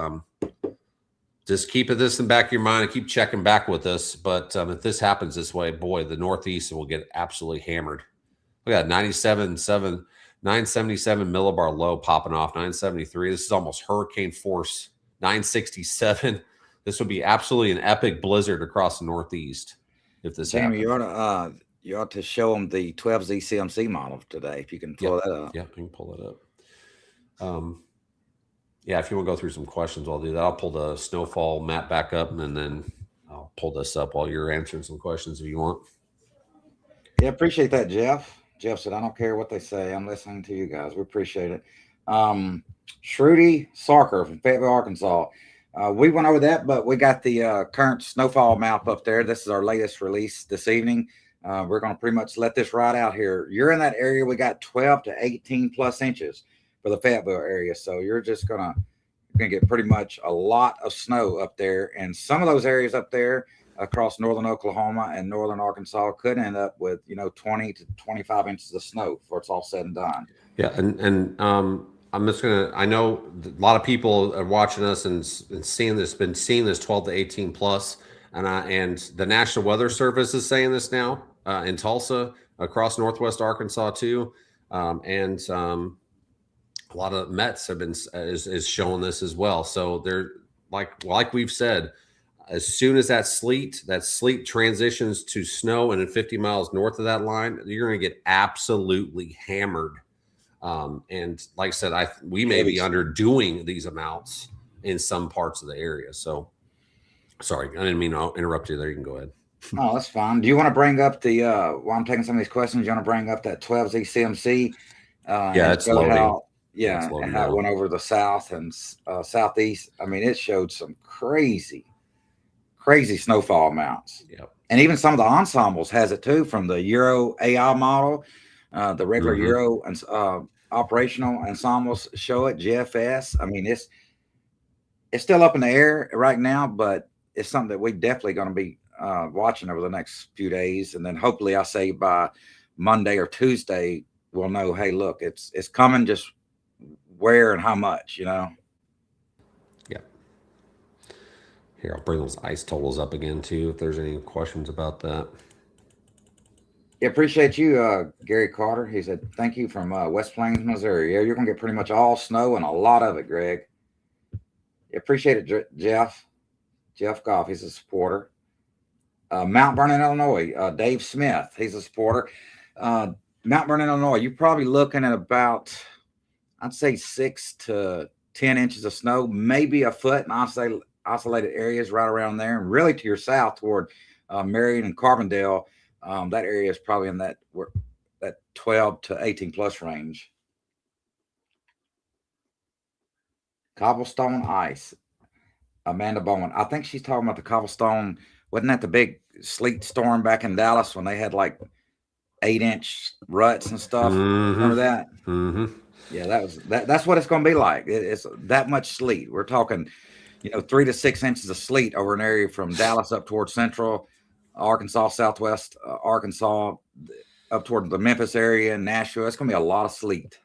just keep this in the back of your mind and keep checking back with us. But if this happens this way, boy, the Northeast will get absolutely hammered. We got 97.7, 977 millibar low popping off, 973. This is almost hurricane force, 967. This would be absolutely an epic blizzard across the Northeast if this
Jamie,
happens.
You ought to show them the 12Z CMC model today if you can pull that up.
Yeah, I can pull it up. Yeah, if you want to go through some questions, I'll do that. I'll pull the snowfall map back up, and then I'll pull this up while you're answering some questions if you want.
Yeah, appreciate that, Jeff. Jeff said, I don't care what they say. I'm listening to you guys. We appreciate it. Shruti Sarker from Fayetteville, Arkansas. We went over that, but we got the current snowfall map up there. This is our latest release this evening. We're going to pretty much let this ride out here. You're in that area. We got 12 to 18 plus inches for the Fayetteville area. So you're just going to get pretty much a lot of snow up there. And some of those areas up there across northern Oklahoma and northern Arkansas could end up with, 20 to 25 inches of snow before it's all said and done.
Yeah. And I'm just going to, I know a lot of people are watching us and seeing this, been seeing this 12 to 18 plus. And the National Weather Service is saying this now in Tulsa, across Northwest Arkansas too. And a lot of Mets have been is showing this as well. So they're like we've said, as soon as that sleet transitions to snow and in 50 miles north of that line, you're going to get absolutely hammered. And like I said, we may be underdoing these amounts in some parts of the area. So sorry, I didn't mean to interrupt you there. You can go ahead.
Oh, that's fine. Do you want to bring up the while I'm taking some of these questions, you want to bring up that 12Z CMC?
Yeah, it's loading.
And how it went over the south and southeast. I mean, it showed some crazy snowfall amounts.
Yep.
And even some of the ensembles has it too, from the Euro AI model, the regular Euro and operational ensembles show it, GFS. I mean, it's still up in the air right now, but it's something that we definitely going to be watching over the next few days. And then hopefully I say by Monday or Tuesday, we'll know, hey, look, it's coming, just where and how much,
Yeah. Here, I'll bring those ice totals up again too, if there's any questions about that.
Yeah, appreciate you, Gary Carter. He said, thank you from West Plains, Missouri. Yeah, you're going to get pretty much all snow and a lot of it, Greg. Yeah, appreciate it, Jeff. Jeff Goff, he's a supporter. Mount Vernon, Illinois, Dave Smith, he's a supporter. Mount Vernon, Illinois, you're probably looking at about, I'd say 6 to 10 inches of snow, maybe a foot in isolated areas right around there. And really to your south toward Marion and Carbondale, that area is probably in that 12 to 18 plus range. Cobblestone ice. Amanda Bowen. I think she's talking about the cobblestone. Wasn't that the big sleet storm back in Dallas when they had like 8-inch ruts and stuff? Remember that? Yeah, that's what it's going to be like. It's that much sleet. We're talking, 3 to 6 inches of sleet over an area from Dallas up towards central Arkansas, southwest Arkansas, up toward the Memphis area and Nashville. It's going to be a lot of sleet.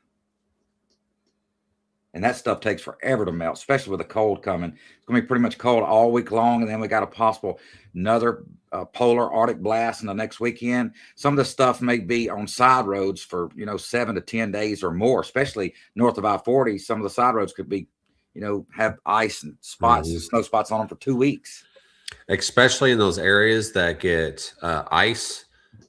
And that stuff takes forever to melt, especially with the cold coming. It's going to be pretty much cold all week long. And then we got a possible another polar Arctic blast in the next weekend. Some of the stuff may be on side roads for, 7 to 10 days or more, especially north of I-40. Some of the side roads could be, have ice and spots, snow spots on them for 2 weeks.
Especially in those areas that get ice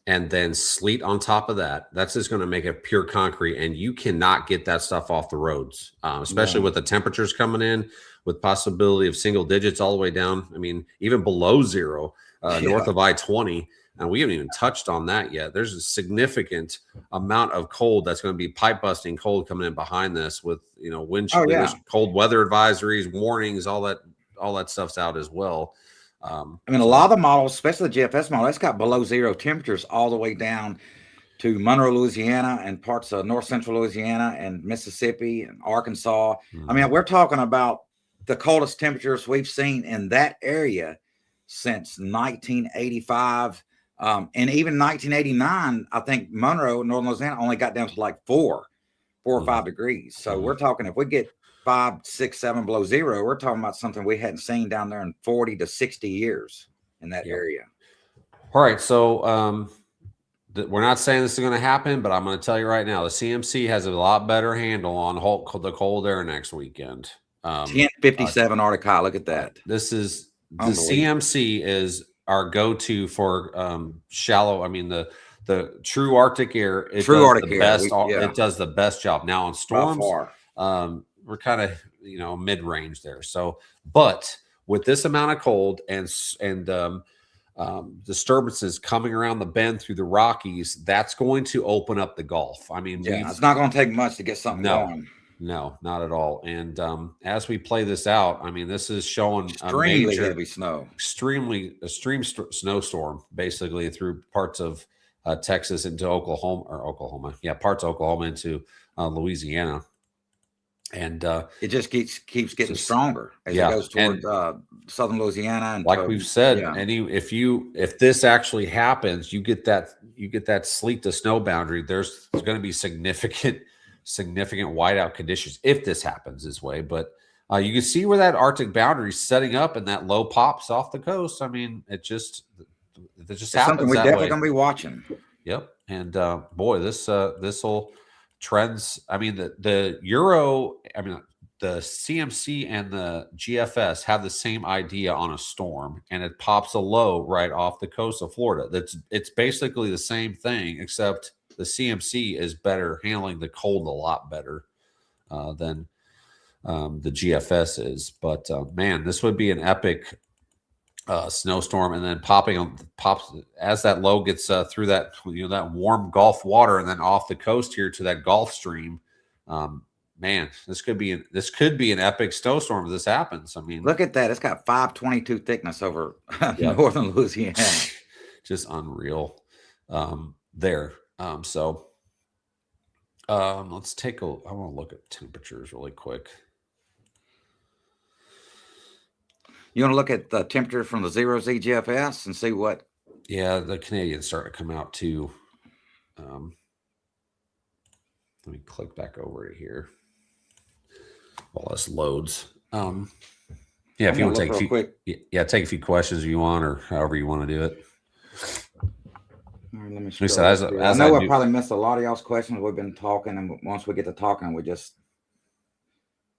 and then sleet on top of that. That's just going to make it pure concrete, and you cannot get that stuff off the roads, especially with the temperatures coming in, with possibility of single digits all the way down. I mean, even below zero, north of I-20. And we haven't even touched on that yet. There's a significant amount of cold that's going to be pipe busting cold coming in behind this with, wind chill, cold weather advisories, warnings, all that stuff's out as well.
I mean, a lot of the models, especially the GFS model, it's got below zero temperatures all the way down to Monroe, Louisiana, and parts of north central Louisiana and Mississippi and Arkansas. I mean, we're talking about the coldest temperatures we've seen in that area since 1985. And even 1989, I think Monroe, Northern Louisiana, only got down to like 4 or 5 degrees. So we're talking, if we get 5, 6, 7 below zero, we're talking about something we hadn't seen down there in 40 to 60 years in that area.
All right. So we're not saying this is going to happen, but I'm going to tell you right now, the CMC has a lot better handle on the cold air next weekend.
1057 Arctic high. Look at that.
This is the CMC is our go-to for shallow. I mean, the true Arctic air. It does the best job. Now on storms, we're kind of mid-range there. So, but with this amount of cold and disturbances coming around the bend through the Rockies, that's going to open up the Gulf. I mean,
it's not going to take much to get something going.
No, not at all. And as we play this out, I mean, this is showing
extremely heavy snow,
extreme snowstorm, basically through parts of Texas into Oklahoma. Yeah, parts of Oklahoma into Louisiana. And
it just keeps getting stronger as it goes toward southern Louisiana. And
like we've said, if this actually happens, you get that sleet to snow boundary. There's going to be significant whiteout conditions if this happens this way. But you can see where that Arctic boundary is setting up, and that low pops off the coast. I mean, it just happens.
Something we're definitely going to be watching.
Yep, and boy, this will trends. I mean, the Euro. I mean, the CMC and the GFS have the same idea on a storm, and it pops a low right off the coast of Florida. It's basically the same thing, except the CMC is better handling the cold a lot better than the GFS is. But man, this would be an epic snowstorm, and then pops as that low gets through that that warm Gulf water, and then off the coast here to that Gulf Stream. Man, this could be an epic snowstorm if this happens. I mean,
look at that; it's got 522 thickness over northern Louisiana.
Just unreal there. So let's take I want to look at temperatures really quick.
You want to look at the temperature from the 0Z GFS and see what?
Yeah, the Canadians starting to come out too. Let me click back over to here while this loads. Yeah, if you want to take a few questions if you want, or however you want to do it.
Let me I know I probably missed a lot of y'all's questions. We've been talking, and once we get to talking, we just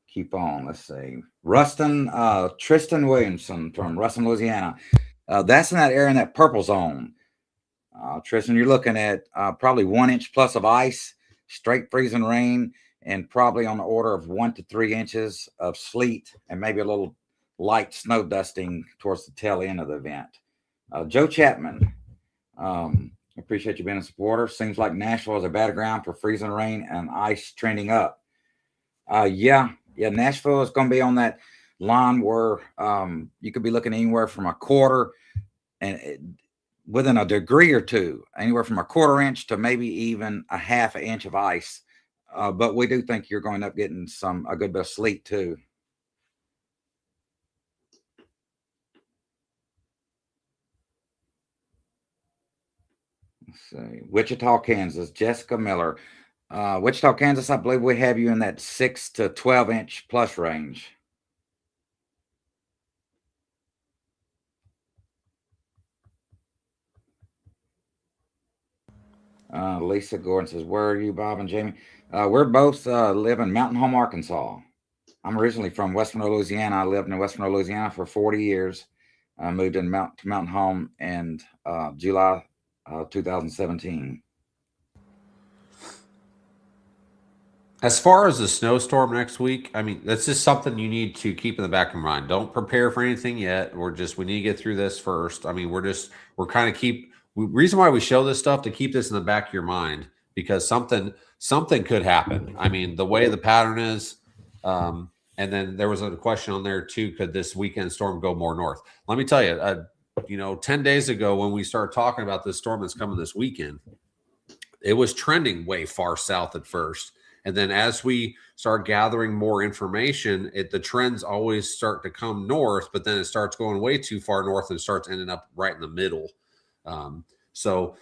keep on. Let's see. Tristan Williamson from Ruston, Louisiana. That's in that area in that purple zone. Tristan, you're looking at probably 1 inch plus of ice, straight freezing rain, and probably on the order of 1 to 3 inches of sleet, and maybe a little light snow dusting towards the tail end of the event. Joe Chapman, appreciate you being a supporter. Seems like Nashville is a battleground for freezing rain and ice trending up. Yeah, Nashville is going to be on that line where you could be looking anywhere from a quarter and within a degree or two, anywhere from a 1/4 inch to maybe even a 1/2 inch of ice. But we do think you're going to end up getting a good bit of sleet too. Let's see. Wichita, Kansas, Jessica Miller. Wichita, Kansas, I believe we have you in that 6 to 12 inch plus range. Lisa Gordon says, where are you, Bob and Jamie? We're both live in Mountain Home, Arkansas. I'm originally from West Monroe, Louisiana. I lived in West Monroe, Louisiana for 40 years. I moved to Mountain Home in July 2017.
As far as the snowstorm next week, I mean, that's just something you need to keep in the back of your mind. Don't prepare for anything yet. We need to get through this first. I mean, reason why we show this stuff to keep this in the back of your mind, because something could happen. I mean, the way the pattern is, and then there was a question on there too. Could this weekend storm go more north? Let me tell you, 10 days ago when we started talking about this storm that's coming this weekend, it was trending way far south at first. And then as we start gathering more information, the trends always start to come north, but then it starts going way too far north and starts ending up right in the middle. So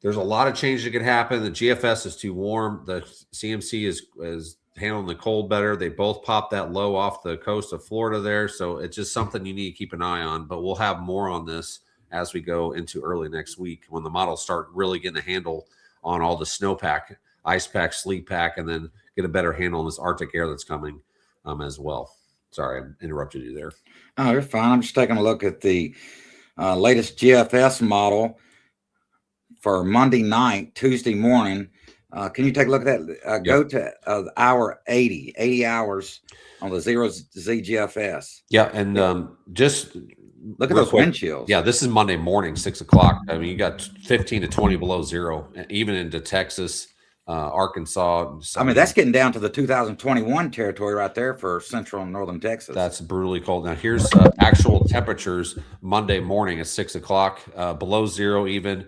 there's a lot of change that could happen. The GFS is too warm. The CMC is handling the cold better. They both popped that low off the coast of Florida there. So it's just something you need to keep an eye on. But we'll have more on this as we go into early next week when the models start really getting a handle on all the snowpack, ice pack, sleet pack, and then get a better handle on this Arctic air that's coming as well. Sorry, I interrupted you there.
Oh, you're fine. I'm just taking a look at the latest GFS model for Monday night, Tuesday morning. Can you take a look at that? Go to hour 80 hours on the 0Z GFS.
Yeah, and just
look at those wind chills.
Yeah, this is Monday morning, 6 o'clock. I mean, you got 15 to 20 below zero, even into Texas, Arkansas.
I mean, that's getting down to the 2021 territory right there for central and northern Texas.
That's brutally cold. Now, here's actual temperatures Monday morning at 6 o'clock, below zero, even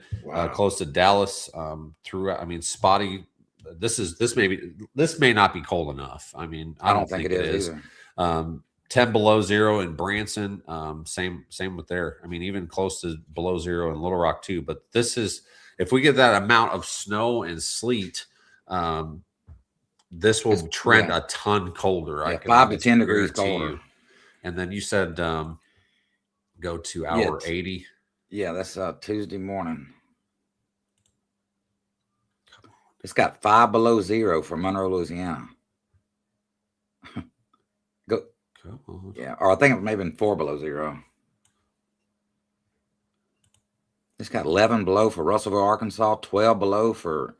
close to Dallas. Throughout, I mean, spotty. This may not be cold enough. I mean, I don't think it is. 10 below zero in Branson. Same with there. I mean, even close to below zero in Little Rock too. But this is, if we get that amount of snow and sleet, this will trend a ton colder.
Yeah, 5 to 10 degrees colder.
And then you said go to hour 80.
Yeah, that's Tuesday morning. It's got 5 below zero for Monroe, Louisiana. Yeah, or I think it may have been 4 below zero. It's got 11 below for Russellville, Arkansas, 12 below for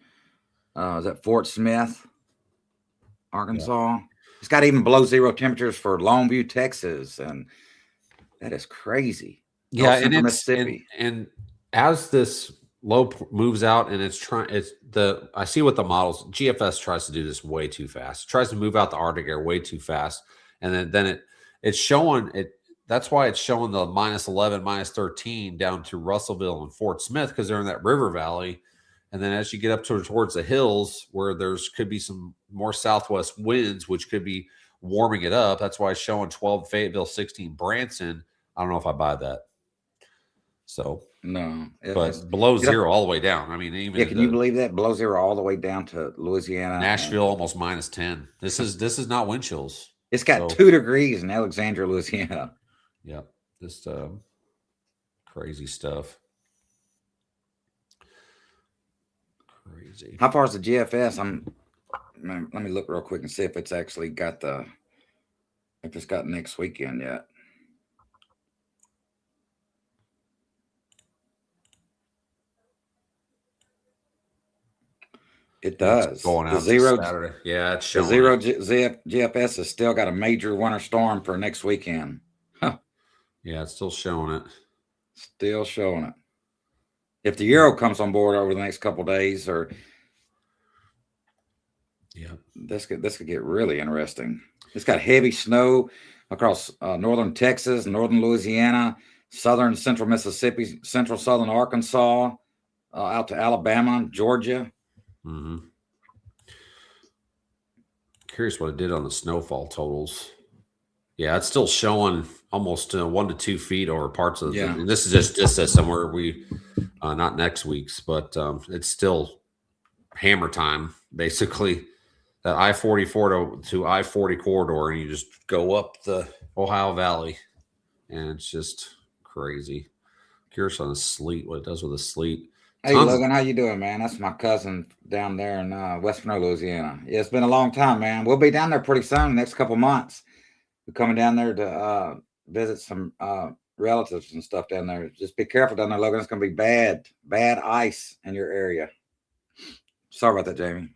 is that Fort Smith, Arkansas. Yeah. It's got even below zero temperatures for Longview, Texas, and that is crazy.
Yeah, and it's Mississippi. And as this low moves out, and I see what the models GFS tries to do this way too fast. It tries to move out the Arctic air way too fast. And then it's showing it. That's why it's showing the -11, -13 down to Russellville and Fort Smith, because they're in that river valley. And then as you get up towards the hills where could be some more southwest winds, which could be warming it up. That's why it's showing 12 Fayetteville, 16 Branson. I don't know if I buy that. So
no,
but below zero all the way down. I mean, even
can you believe that below zero all the way down to Louisiana,
Nashville, almost -10. This is not wind chills.
It's got 2 degrees in Alexandria, Louisiana.
Yeah, just crazy stuff. Crazy.
How far is the GFS? Let me look real quick and see if it's actually got if it's got next weekend yet. It does.
It's going out
the zero
Saturday. Yeah, it's showing.
The zero GFS has still got a major winter storm for next weekend. Huh.
Yeah, it's still showing it.
Still showing it. If the Euro comes on board over the next couple of days, or this could get really interesting. It's got heavy snow across northern Texas, northern Louisiana, southern central Mississippi, central southern Arkansas, out to Alabama, Georgia.
Mm-hmm. Curious what it did on the snowfall totals. Yeah, it's still showing almost 1 to 2 feet over parts of the. And this is just as somewhere not next week's, but it's still hammer time basically. That I-44 to I-40 corridor, and you just go up the Ohio Valley, and it's just crazy. Curious on the sleet, what it does with the sleet.
Hey, Logan, how you doing, man? That's my cousin down there in West Monroe, Louisiana. Yeah, it's been a long time, man. We'll be down there pretty soon, next couple months. We're coming down there to visit some relatives and stuff down there. Just be careful down there, Logan. It's going to be bad ice in your area. Sorry about that, Jamie.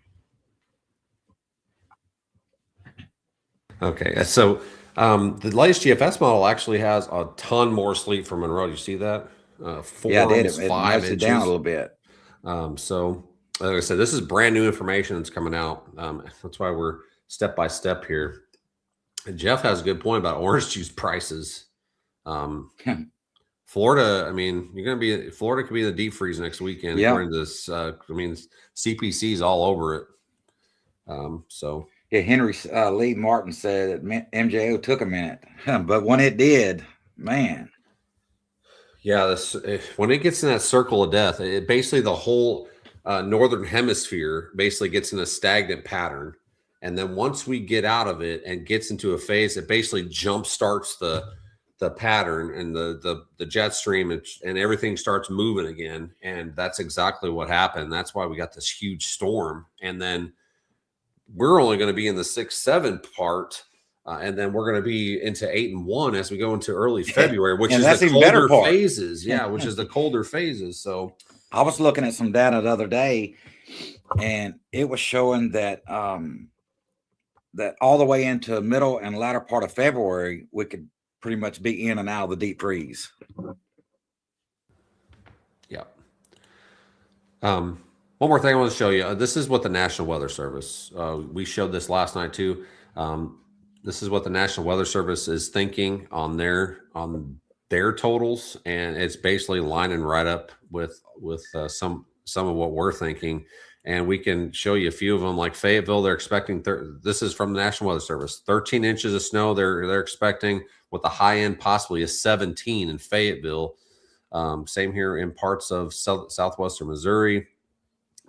Okay, so the latest GFS model actually has a ton more sleet for Monroe. Do you see that? 4,
yeah, it did. It
5
inches. It down a little bit.
So, like I said, this is brand new information that's coming out. That's why we're step by step here. And Jeff has a good point about orange juice prices. Florida, I mean, Florida could be the deep freeze next weekend.
Yeah.
According to this, CPC's all over it. So
Yeah, Henry Lee Martin said that MJO took a minute, but when it did, man.
yeah, this when it gets in that circle of death, it basically the whole northern hemisphere basically gets in a stagnant pattern, and then once we get out of it and gets into a phase, it basically jump starts the pattern and the jet stream and everything starts moving again, and that's exactly what happened. That's why we got this huge storm, and then we're only going to be in the 6-7 part. And then we're going to be into 8 and 1 as we go into early February, which is the colder phases. Yeah, which is the colder phases. So
I was looking at some data the other day, and it was showing that that all the way into middle and latter part of February, we could pretty much be in and out of the deep freeze.
Yeah. One more thing I want to show you. This is what the National Weather Service. We showed this last night too. This is what the National Weather Service is thinking on their totals, and it's basically lining right up with some of what we're thinking. And we can show you a few of them, like Fayetteville. They're expecting this is from the National Weather Service, 13 inches of snow. They're expecting, with the high end possibly a 17 in Fayetteville. Same here in parts of southwestern Missouri.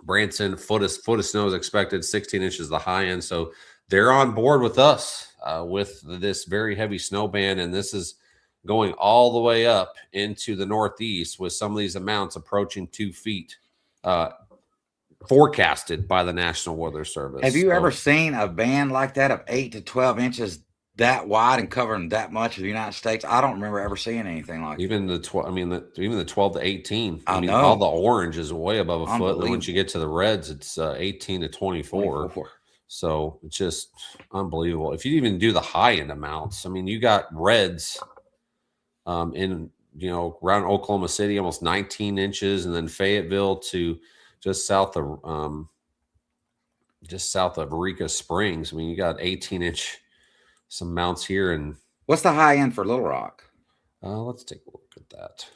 Branson, foot of snow is expected, 16 inches the high end. So they're on board with us with this very heavy snow band, and this is going all the way up into the Northeast with some of these amounts approaching 2 feet forecasted by the National Weather Service.
Have you ever seen a band like that of 8 to 12 inches that wide and covering that much of the United States? I don't remember ever seeing anything like
even
that.
Even the 12 to 18.
I know.
All the orange is way above a foot. And once you get to the reds, it's 18 to 24. So it's just unbelievable. If you even do the high end amounts, I mean, you got reds in around Oklahoma City, almost 19 inches, and then Fayetteville to just south of Eureka Springs. I mean, you got 18-inch some mounts here. And
what's the high end for Little Rock?
Let's take a look at that.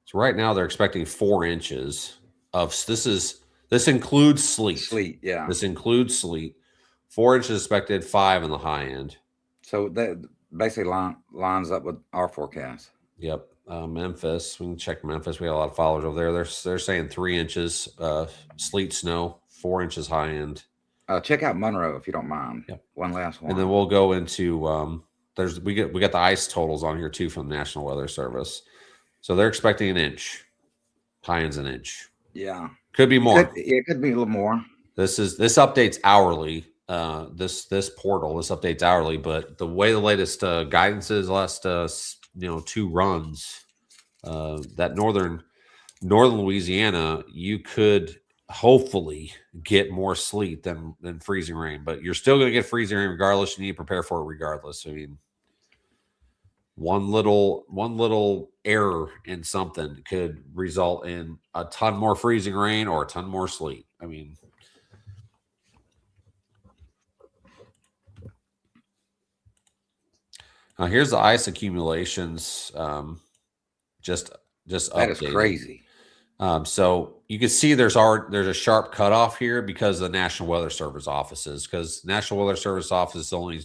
So right now they're expecting 4 inches of this includes sleet.
Sleet, yeah.
This includes sleet. 4 inches expected, 5 in the high end.
So that basically lines up with our forecast.
Yep. Memphis, we can check Memphis. We have a lot of followers over there. They're saying 3 inches sleet snow, 4 inches high end.
Check out Monroe if you don't mind.
Yep.
One last one.
And then we'll go into we got the ice totals on here too from the National Weather Service. So they're expecting an inch. High end's an inch.
Yeah.
Could be more.
It could be a little more.
This updates hourly. This portal, this updates hourly, but the way the latest guidance is, last 2 runs, that northern Louisiana, you could hopefully get more sleet than freezing rain, but you're still going to get freezing rain regardless. You need to prepare for it regardless. I mean, one little error in something could result in a ton more freezing rain or a ton more sleet. I mean, here's the ice accumulations. Just
that
updated.
Is crazy.
So you can see there's a sharp cutoff here because of the National Weather Service offices, because National Weather Service office only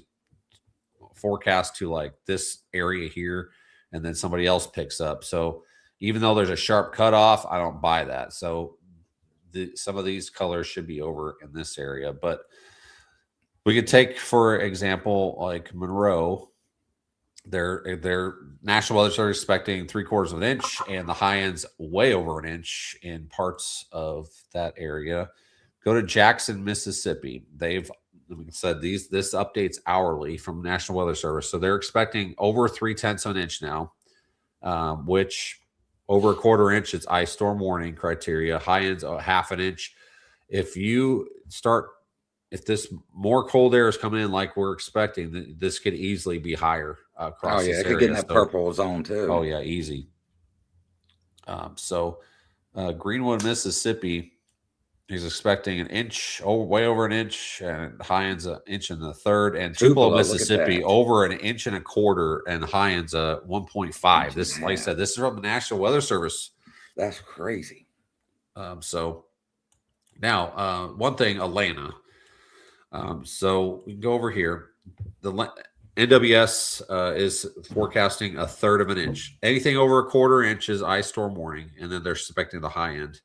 forecast to like this area here, and then somebody else picks up. So even though there's a sharp cutoff, I don't buy that. So some of these colors should be over in this area, but we could take, for example, like Monroe. Their National Weather Service expecting 3/4 of an inch, and the high end's way over an inch in parts of that area. Go to Jackson, Mississippi. They've, like I said, this updates hourly from National Weather Service, so they're expecting over 3/10 of an inch now, which over a 1/4 inch, it's ice storm warning criteria. High end's a 1/2 inch. If this more cold air is coming in like we're expecting, this could easily be higher across this area.
It could get in that purple zone too.
Oh, yeah, easy. Greenwood, Mississippi is expecting an inch, way over an inch, and high end's an inch and 1/3. And Tupelo, Mississippi, over an inch and 1/4, and high end's a 1.5. This, like I said, this is from the National Weather Service.
That's crazy.
So Now, one thing, Atlanta. So we can go over here. The NWS is forecasting 1/3 of an inch. Anything over 1/4 inch is ice storm warning, and then they're expecting the high end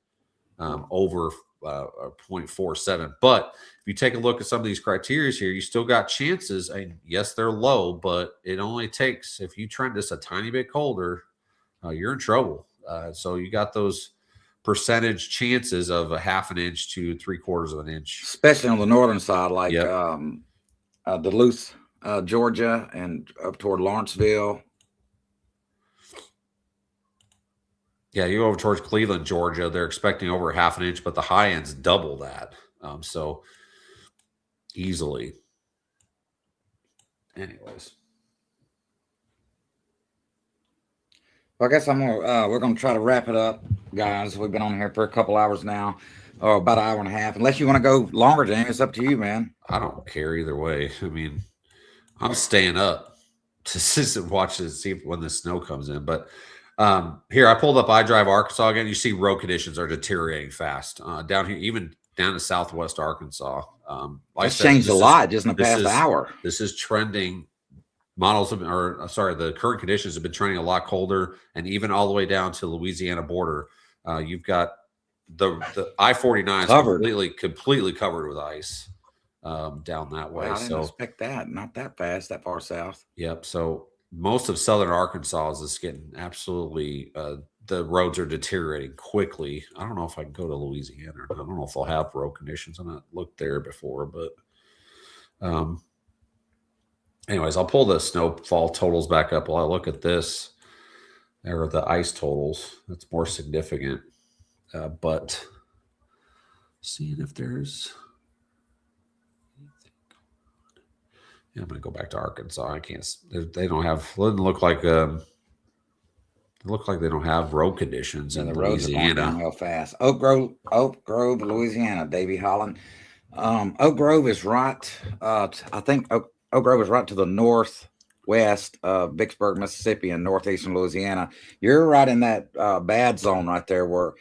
over 0.47. But if you take a look at some of these criteria here, you still got chances. And yes, they're low, but it only takes, if you trend this a tiny bit colder, you're in trouble. So you got those percentage chances of 1/2 inch to 3/4 of an inch,
especially on the northern side, like
Yep.
Duluth, Georgia, and up toward Lawrenceville.
Yeah, you go over towards Cleveland, Georgia. They're expecting over 1/2 inch, but the high end's double that. So easily. Anyways,
Well, I guess we're gonna try to wrap it up, guys. We've been on here for a couple hours now, or about 1.5 hours. Unless you want to go longer, Jamie, it's up to you, man.
I don't care either way. I mean, I'm staying up to sit and watch this, see when the snow comes in. But here, I pulled up iDrive Arkansas again. You see road conditions are deteriorating fast down here, even down to southwest Arkansas.
It's changed a lot just in the past hour.
This is trending. The current conditions have been trending a lot colder, and even all the way down to Louisiana border. You've got the I-49 completely covered with ice down that way.
I didn't expect that. Not that fast, that far south.
Yep. So most of southern Arkansas is getting absolutely the roads are deteriorating quickly. I don't know if I can go to Louisiana or not. I don't know if they'll have road conditions. I've not looked there before, but anyways, I'll pull the snowfall totals back up while I look at this. There are the ice totals. That's more significant. But seeing if there's anything going on. Yeah, I'm going to go back to Arkansas. I can't. They don't have. Doesn't look like. They don't have road conditions in
the
Louisiana.
Roads are going real fast. Oak Grove, Louisiana. Davy Holland. Oak Grove is right. I think Oak Grove is right to the northwest of Vicksburg, Mississippi, and northeastern Louisiana. You're right in that bad zone right there. We're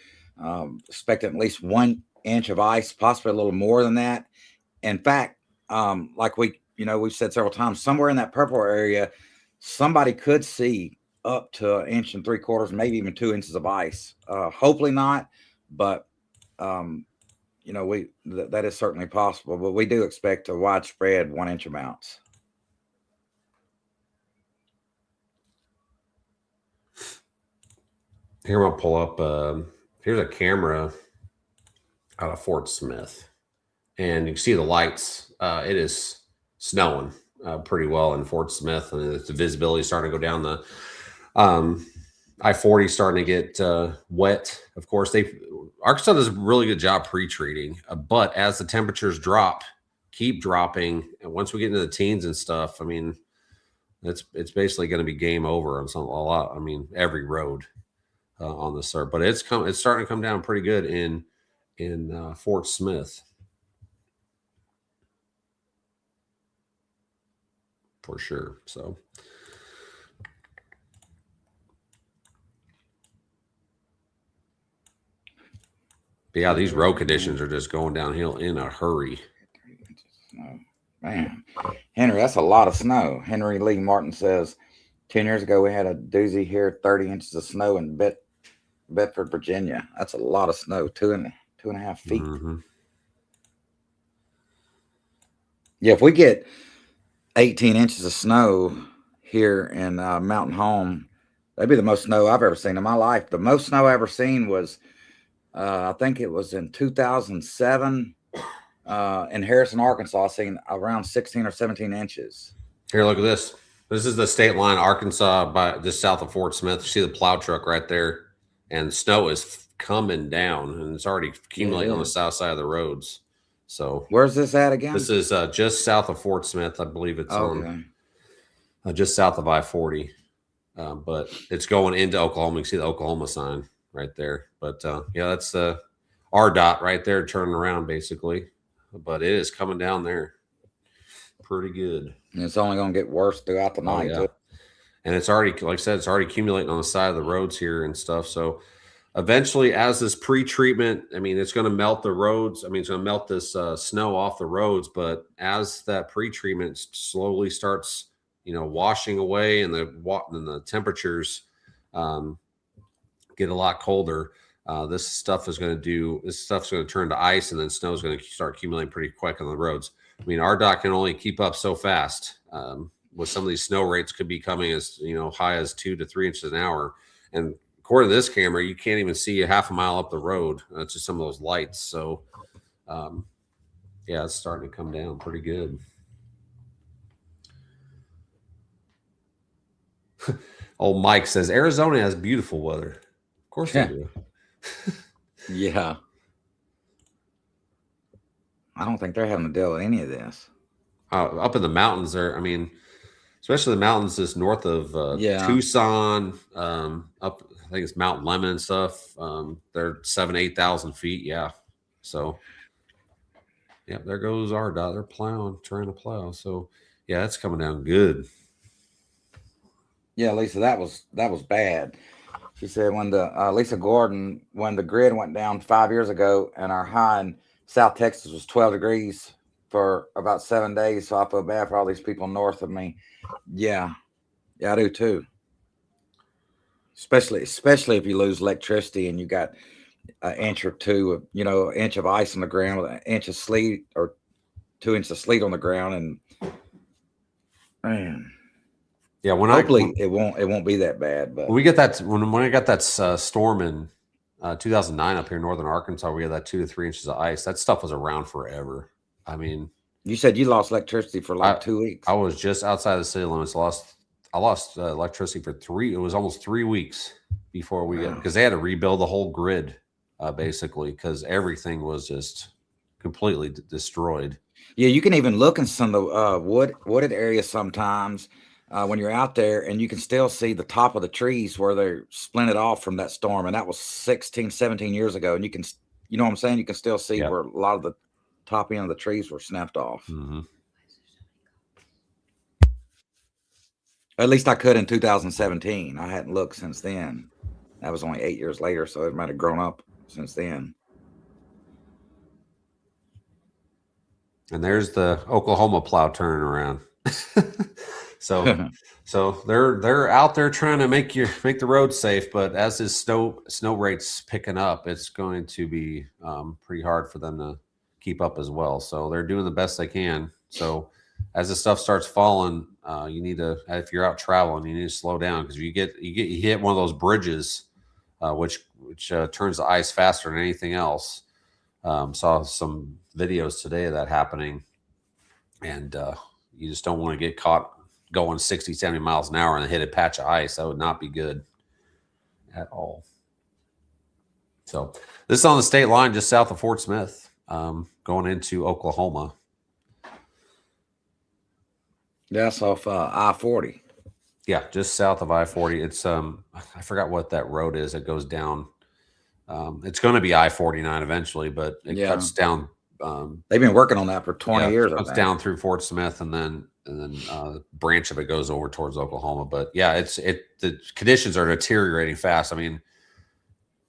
expecting at least 1 inch of ice, possibly a little more than that. In fact, like we've said several times, somewhere in that purple area, somebody could see up to 1 3/4 inches, maybe even 2 inches of ice. Hopefully not, but that is certainly possible. But we do expect a widespread 1 inch amounts.
Here we'll pull up. Here's a camera out of Fort Smith, and you can see the lights. It is snowing pretty well in Fort Smith, and the visibility starting to go down. The I-40 starting to get wet. Of course, Arkansas does a really good job pre-treating, but as the temperatures keep dropping, and once we get into the teens and stuff, I mean, it's basically going to be game over on a lot. I mean, every road on the SERP, but it's starting to come down pretty good in Fort Smith for sure. So. But yeah, these road conditions are just going downhill in a hurry.
Man, Henry, that's a lot of snow. Henry Lee Martin says 10 years ago we had a doozy here, 30 inches of snow in Bedford, Virginia. That's a lot of snow, 2.5 feet.
Mm-hmm.
Yeah, if we get 18 inches of snow here in Mountain Home, that'd be the most snow I've ever seen in my life. The most snow I ever seen was I think it was in 2007 in Harrison, Arkansas, seen around 16 or 17 inches.
Here, look at this. This is the state line, Arkansas, just south of Fort Smith. You see the plow truck right there, and snow is coming down, and it's already accumulating on the south side of the roads. So
where's this at again?
This is just south of Fort Smith. I believe it's on just south of I-40, but it's going into Oklahoma. You can see the Oklahoma sign right there. But yeah, that's the RDOT right there turning around basically. But it is coming down there pretty good.
And it's only going to get worse throughout the night.
Yeah. And it's already, like I said, it's already accumulating on the side of the roads here and stuff. So eventually, as this pre-treatment, I mean, it's going to melt the roads. I mean, it's going to melt this snow off the roads. But as that pre-treatment slowly starts, washing away, and the temperatures get a lot colder, this stuff's going to turn to ice, and then snow is going to start accumulating pretty quick on the roads. I mean, RDOT can only keep up so fast. With some of these snow rates could be coming as high as 2 to 3 inches an hour, and according to this camera, you can't even see a half a mile up the road. That's just some of those lights. So, yeah, it's starting to come down pretty good. Old Mike says Arizona has beautiful weather. Of course they do.
Yeah. I don't think they're having to deal with any of this.
Up in the mountains there, I mean, especially the mountains just north of Tucson, up, I think it's Mount Lemmon and stuff. They're 7,000-8,000 feet. Yeah. So, yeah, there goes RDOT. They're trying to plow. So, yeah, it's coming down good.
Yeah, Lisa, that was bad. She said when Lisa Gordon, when the grid went down 5 years ago, and our high in South Texas was 12 degrees for about 7 days. So I feel bad for all these people north of me. Yeah, I do too. Especially if you lose electricity and you got an inch or two, an inch of ice on the ground with an inch of sleet or 2 inches of sleet on the ground, and man.
Yeah,
hopefully it won't be that bad. But
when we get that, when I got that storm in 2009 up here in northern Arkansas, we had that 2 to 3 inches of ice. That stuff was around forever. I mean,
you said you lost electricity for like 2 weeks.
I was just outside the city limits. I lost electricity for it was almost 3 weeks before we got, because they had to rebuild the whole grid basically, because everything was just completely destroyed.
Yeah, you can even look in some of the wooded areas sometimes. When you're out there, and you can still see the top of the trees where they're splinted off from that storm. And that was 16, 17 years ago. And you can, you know what I'm saying? You can still see where a lot of the top end of the trees were snapped off.
Mm-hmm.
At least I could in 2017. I hadn't looked since then. That was only 8 years later. So it might have grown up since then.
And there's the Oklahoma plow turning around. So they're out there trying to make the road safe, but as this snow rates picking up, it's going to be pretty hard for them to keep up as well. So they're doing the best they can. So as the stuff starts falling, you need to, if you're out traveling, you need to slow down, because you hit one of those bridges, which turns the ice faster than anything else. Saw some videos today of that happening, and you just don't want to get caught going 60, 70 miles an hour and hit a patch of ice. That would not be good at all. So this is on the state line just south of Fort Smith, going into Oklahoma.
That's off I-40.
Yeah, just south of I-40. It's I forgot what that road is. It goes down. It's going to be I-49 eventually, but it cuts down.
They've been working on that for 20 years.
It cuts down through Fort Smith, and then a branch of it goes over towards Oklahoma. But yeah, the conditions are deteriorating fast. I mean,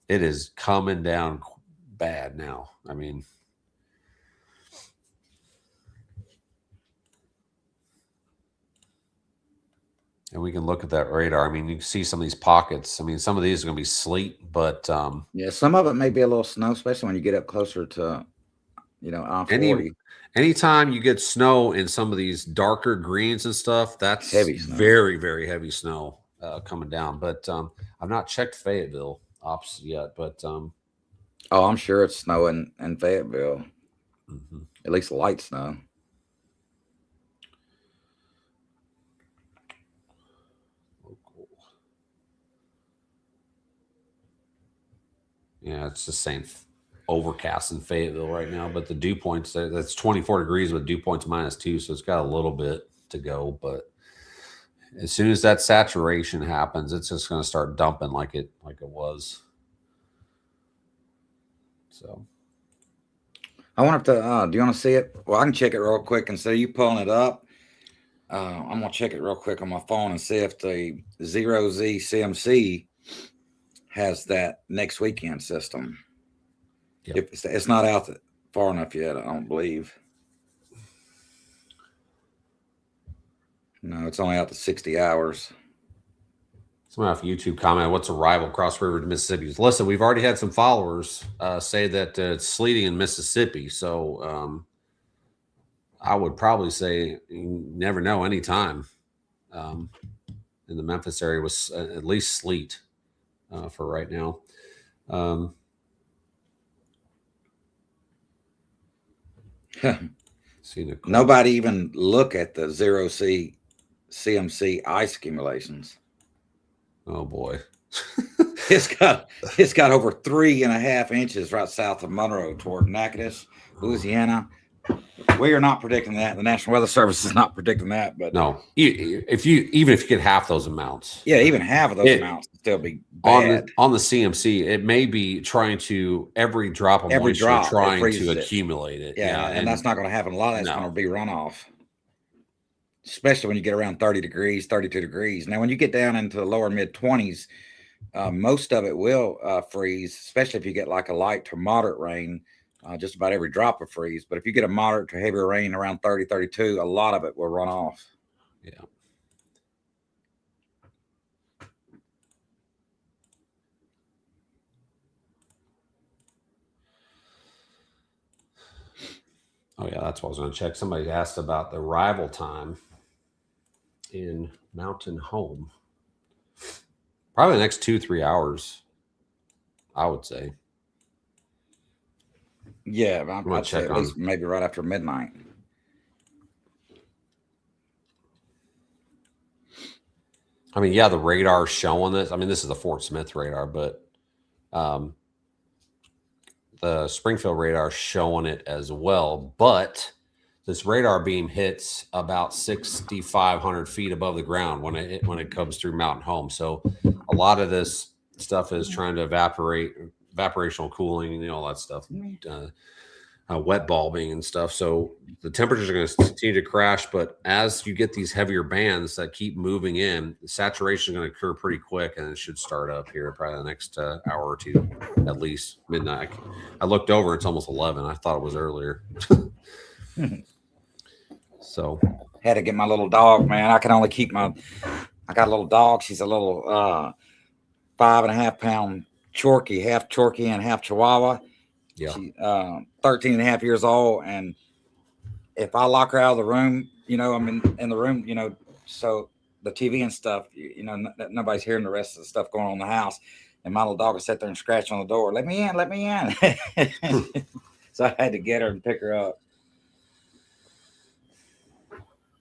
it is coming down bad now. I mean, and we can look at that radar. I mean, you can see some of these pockets. I mean, some of these are going to be sleet, but
yeah, some of it may be a little snow, especially when you get up closer to, I-40.
Anytime you get snow in some of these darker greens and stuff, that's
heavy snow.
Very, very heavy snow coming down. But I've not checked Fayetteville ops yet, but
oh, I'm sure it's snowing in Fayetteville.
Mm-hmm.
At least light snow.
Yeah, it's the same overcast in Fayetteville right now, but the dew points, that's 24 degrees with dew points -2, so it's got a little bit to go. But as soon as that saturation happens, it's just going to start dumping like it was. So
I wonder if do you want to see it? Well, I can check it real quick, and so you pulling it up. I'm gonna check it real quick on my phone and see if the 0Z CMC has that next weekend system.
Yep.
It's not out far enough yet, I don't believe. No, it's only out to 60 hours.
Someone off YouTube comment, what's arrival cross river to Mississippi? Listen, we've already had some followers say that it's sleeting in Mississippi. So I would probably say you never know anytime. In the Memphis area was at least sleet for right now.
Nobody even look at the 0C CMC ice accumulations.
Oh boy.
It's got over 3.5 inches right south of Monroe toward Natchitoches, Louisiana. We are not predicting that. The National Weather Service is not predicting that. But
no, if you get half those amounts,
yeah, even half of those amounts would still be bad.
On the CMC. It may be trying to every drop of moisture trying to accumulate it.
Yeah, and that's not going to happen. A lot of that's going to be runoff, especially when you get around 30 degrees, 32 degrees. Now, when you get down into the lower mid 20s, most of it will freeze, especially if you get like a light to moderate rain. Just about every drop will freeze. But if you get a moderate to heavier rain around 30, 32, a lot of it will run off.
Yeah. Oh, yeah, that's what I was going to check. Somebody asked about the arrival time in Mountain Home. Probably the next 2-3 hours, I would say.
Yeah, I'd say at least maybe right after midnight.
I mean, yeah, the radar's showing this. I mean, this is the Fort Smith radar, but the Springfield radar is showing it as well. But this radar beam hits about 6,500 feet above the ground when it comes through Mountain Home. So a lot of this stuff is trying to evaporational cooling and all that stuff, wet bulbing and stuff. So the temperatures are going to continue to crash. But as you get these heavier bands that keep moving in, the saturation is going to occur pretty quick, and it should start up here probably the next hour or two, at least midnight. I looked over; it's almost 11. I thought it was earlier. So
had to get my little dog, man. I can only keep I got a little dog. She's a little 5.5 pound Chorky, half Chorky and half Chihuahua.
Yeah.
She's 13.5 years old. And if I lock her out of the room, I'm in the room, so the TV and stuff, nobody's hearing the rest of the stuff going on in the house. And my little dog will sit there and scratch on the door. Let me in, let me in. So I had to get her and pick her up.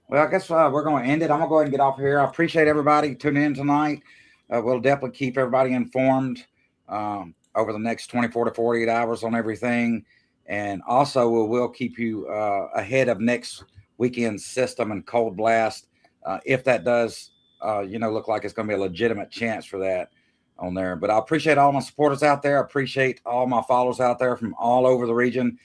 Well, I guess we're going to end it. I'm going to go ahead and get off here. I appreciate everybody tuning in tonight. We'll definitely keep everybody informed over the next 24 to 48 hours on everything. And also, we'll keep you ahead of next weekend's system and cold blast. If that does, look like it's going to be a legitimate chance for that on there. But I appreciate all my supporters out there. I appreciate all my followers out there from all over the region.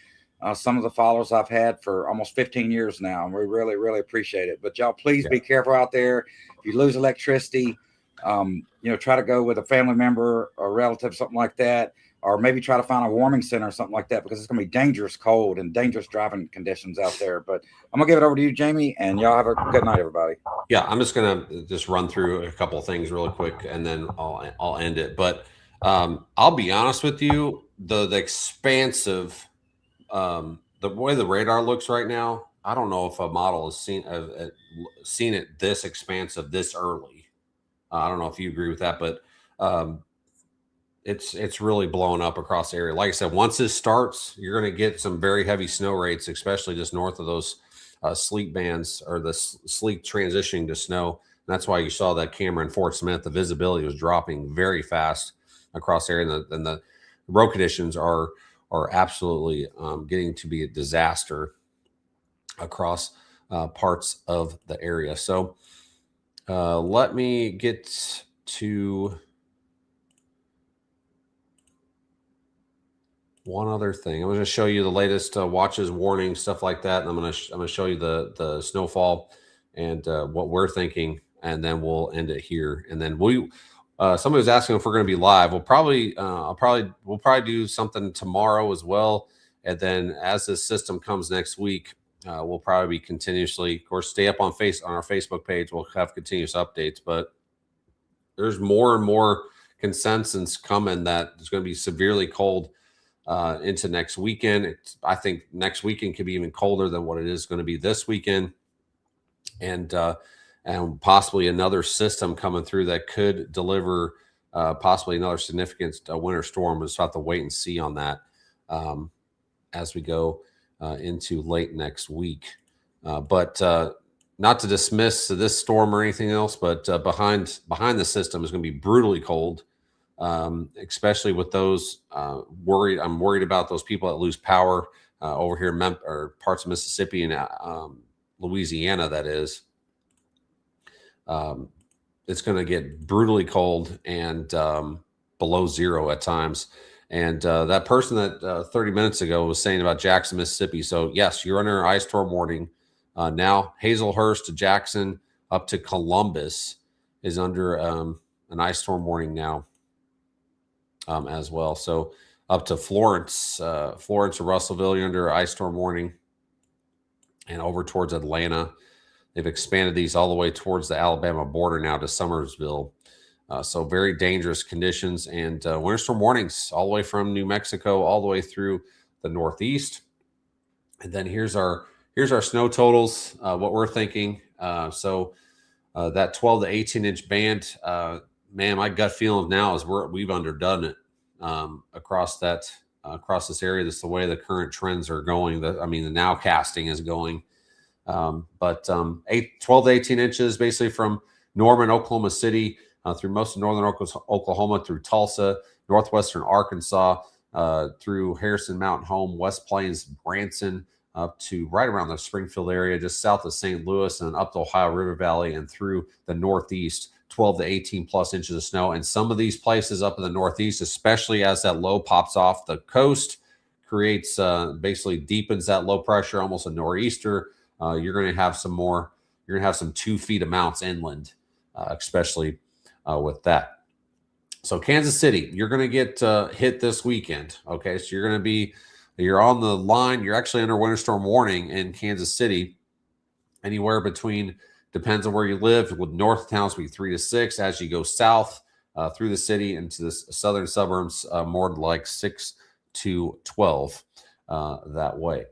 Some of the followers I've had for almost 15 years now, and we really, really appreciate it. But y'all, please be careful out there. If you lose electricity, try to go with a family member or relative, something like that, or maybe try to find a warming center or something like that, because it's going to be dangerous cold and dangerous driving conditions out there. But I'm going to give it over to you, Jamie, and y'all have a good night, everybody.
Yeah, I'm just going to run through a couple of things really quick, and then I'll end it. But I'll be honest with you, the expansive the way the radar looks right now, I don't know if a model has seen it this expansive this early. I don't know if you agree with that, but it's really blowing up across the area. Like I said, once this starts, you're going to get some very heavy snow rates, especially just north of those sleet bands, or the sleet transitioning to snow. And that's why you saw that camera in Fort Smith. The visibility was dropping very fast across the area, and the road conditions are absolutely getting to be a disaster across parts of the area. So let me get to one other thing. I'm going to show you the latest watches, warnings, stuff like that. And I'm going to show you the snowfall and what we're thinking, and then we'll end it here. And then Somebody was asking if we're going to be live. We'll probably do something tomorrow as well, and then as this system comes next week, we'll probably be continuously, of course, stay up on our Facebook page. We'll have continuous updates, but there's more and more consensus coming that it's going to be severely cold into next weekend. I think next weekend could be even colder than what it is going to be this weekend, and possibly another system coming through that could deliver possibly another significant winter storm. We'll just have to wait and see on that as we go into late next week. But not to dismiss this storm or anything else, but behind the system is going to be brutally cold, especially with those worried. I'm worried about those people that lose power over here in or parts of Mississippi and Louisiana, that is. It's going to get brutally cold and below zero at times. And that person that 30 minutes ago was saying about Jackson, Mississippi. So, yes, you're under ice storm warning. Now, Hazelhurst to Jackson up to Columbus is under an ice storm warning now as well. So, up to Florence or Russellville, you're under ice storm warning. And over towards Atlanta, they've expanded these all the way towards the Alabama border now to Summersville. So very dangerous conditions, and winter storm warnings all the way from New Mexico all the way through the Northeast. And then here's our snow totals, what we're thinking. So that 12 to 18 inch band, man, my gut feeling now is we've underdone it across this area. This is the way the current trends are going. The nowcasting is going. But 12 to 18 inches basically from Norman, Oklahoma City, through most of northern Oklahoma, through Tulsa, northwestern Arkansas, through Harrison Mountain Home, West Plains, Branson, up to right around the Springfield area, just south of St. Louis, and up the Ohio River Valley and through the Northeast, 12 to 18 plus inches of snow. And some of these places up in the Northeast, especially as that low pops off the coast, creates basically deepens that low pressure, almost a nor'easter. You're going to have some 2 feet amounts inland, especially with that. So Kansas City, you're going to get hit this weekend. Okay, so you're on the line. You're actually under winter storm warning in Kansas City. Anywhere between, depends on where you live. With north towns be 3 to 6. As you go south through the city into the southern suburbs, more like 6 to 12 that way.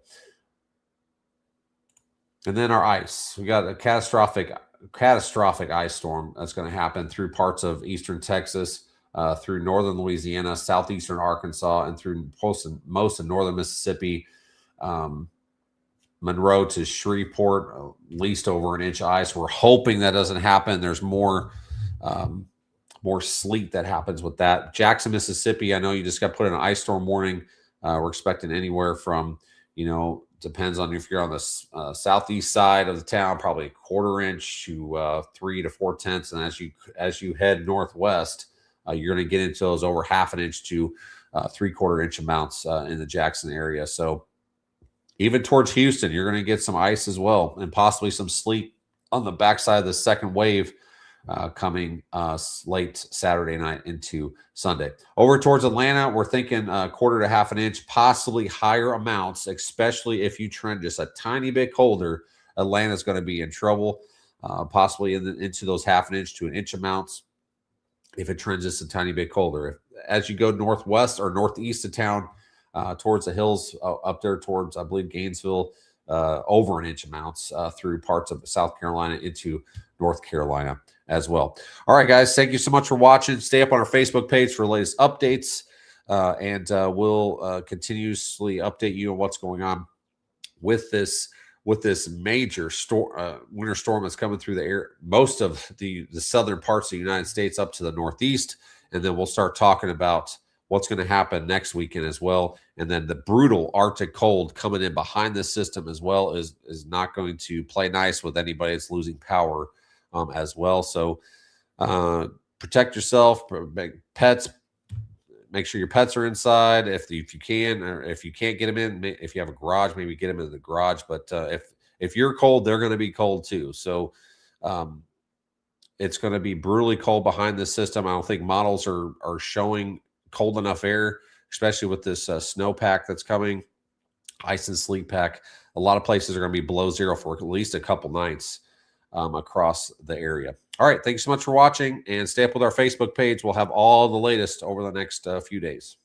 And then our ice. We got a catastrophic ice storm that's going to happen through parts of eastern Texas, through northern Louisiana, southeastern Arkansas, and through most of northern Mississippi, Monroe to Shreveport, at least over an inch of ice. We're hoping that doesn't happen. There's more sleet that happens with that. Jackson, Mississippi, I know you just got put in an ice storm warning. We're expecting anywhere from, depends on if you're on the southeast side of the town, probably a 1/4 inch to 3 to 4 tenths. And as you head northwest, you're going to get into those over 1/2 inch to 3/4 inch amounts in the Jackson area. So even towards Houston, you're going to get some ice as well, and possibly some sleet on the backside of the second wave coming late Saturday night into Sunday. Over towards Atlanta, we're thinking 1/4 to 1/2 inch, possibly higher amounts, especially if you trend just a tiny bit colder. Atlanta's going to be in trouble, possibly into those 1/2 inch to an inch amounts if it trends just a tiny bit colder. As you go northwest or northeast of town, towards the hills up there towards, I believe, Gainesville, over an inch amounts through parts of South Carolina into North Carolina as well. All right, guys, thank you so much for watching. Stay up on our Facebook page for the latest updates, and we'll continuously update you on what's going on with this major winter storm that's coming through the air, most of the southern parts of the United States up to the Northeast, and then we'll start talking about what's going to happen next weekend as well. And then the brutal Arctic cold coming in behind this system as well is not going to play nice with anybody that's losing power as well. So protect yourself, pets. Make sure your pets are inside if you can, or if you can't get them in. If you have a garage, maybe get them in the garage. But if you're cold, they're going to be cold too. So It's going to be brutally cold behind this system. I don't think models are showing cold enough air, especially with this snowpack that's coming, ice and sleet pack. A lot of places are going to be below zero for at least a couple nights across the area. All right. Thanks so much for watching, and stay up with our Facebook page. We'll have all the latest over the next few days.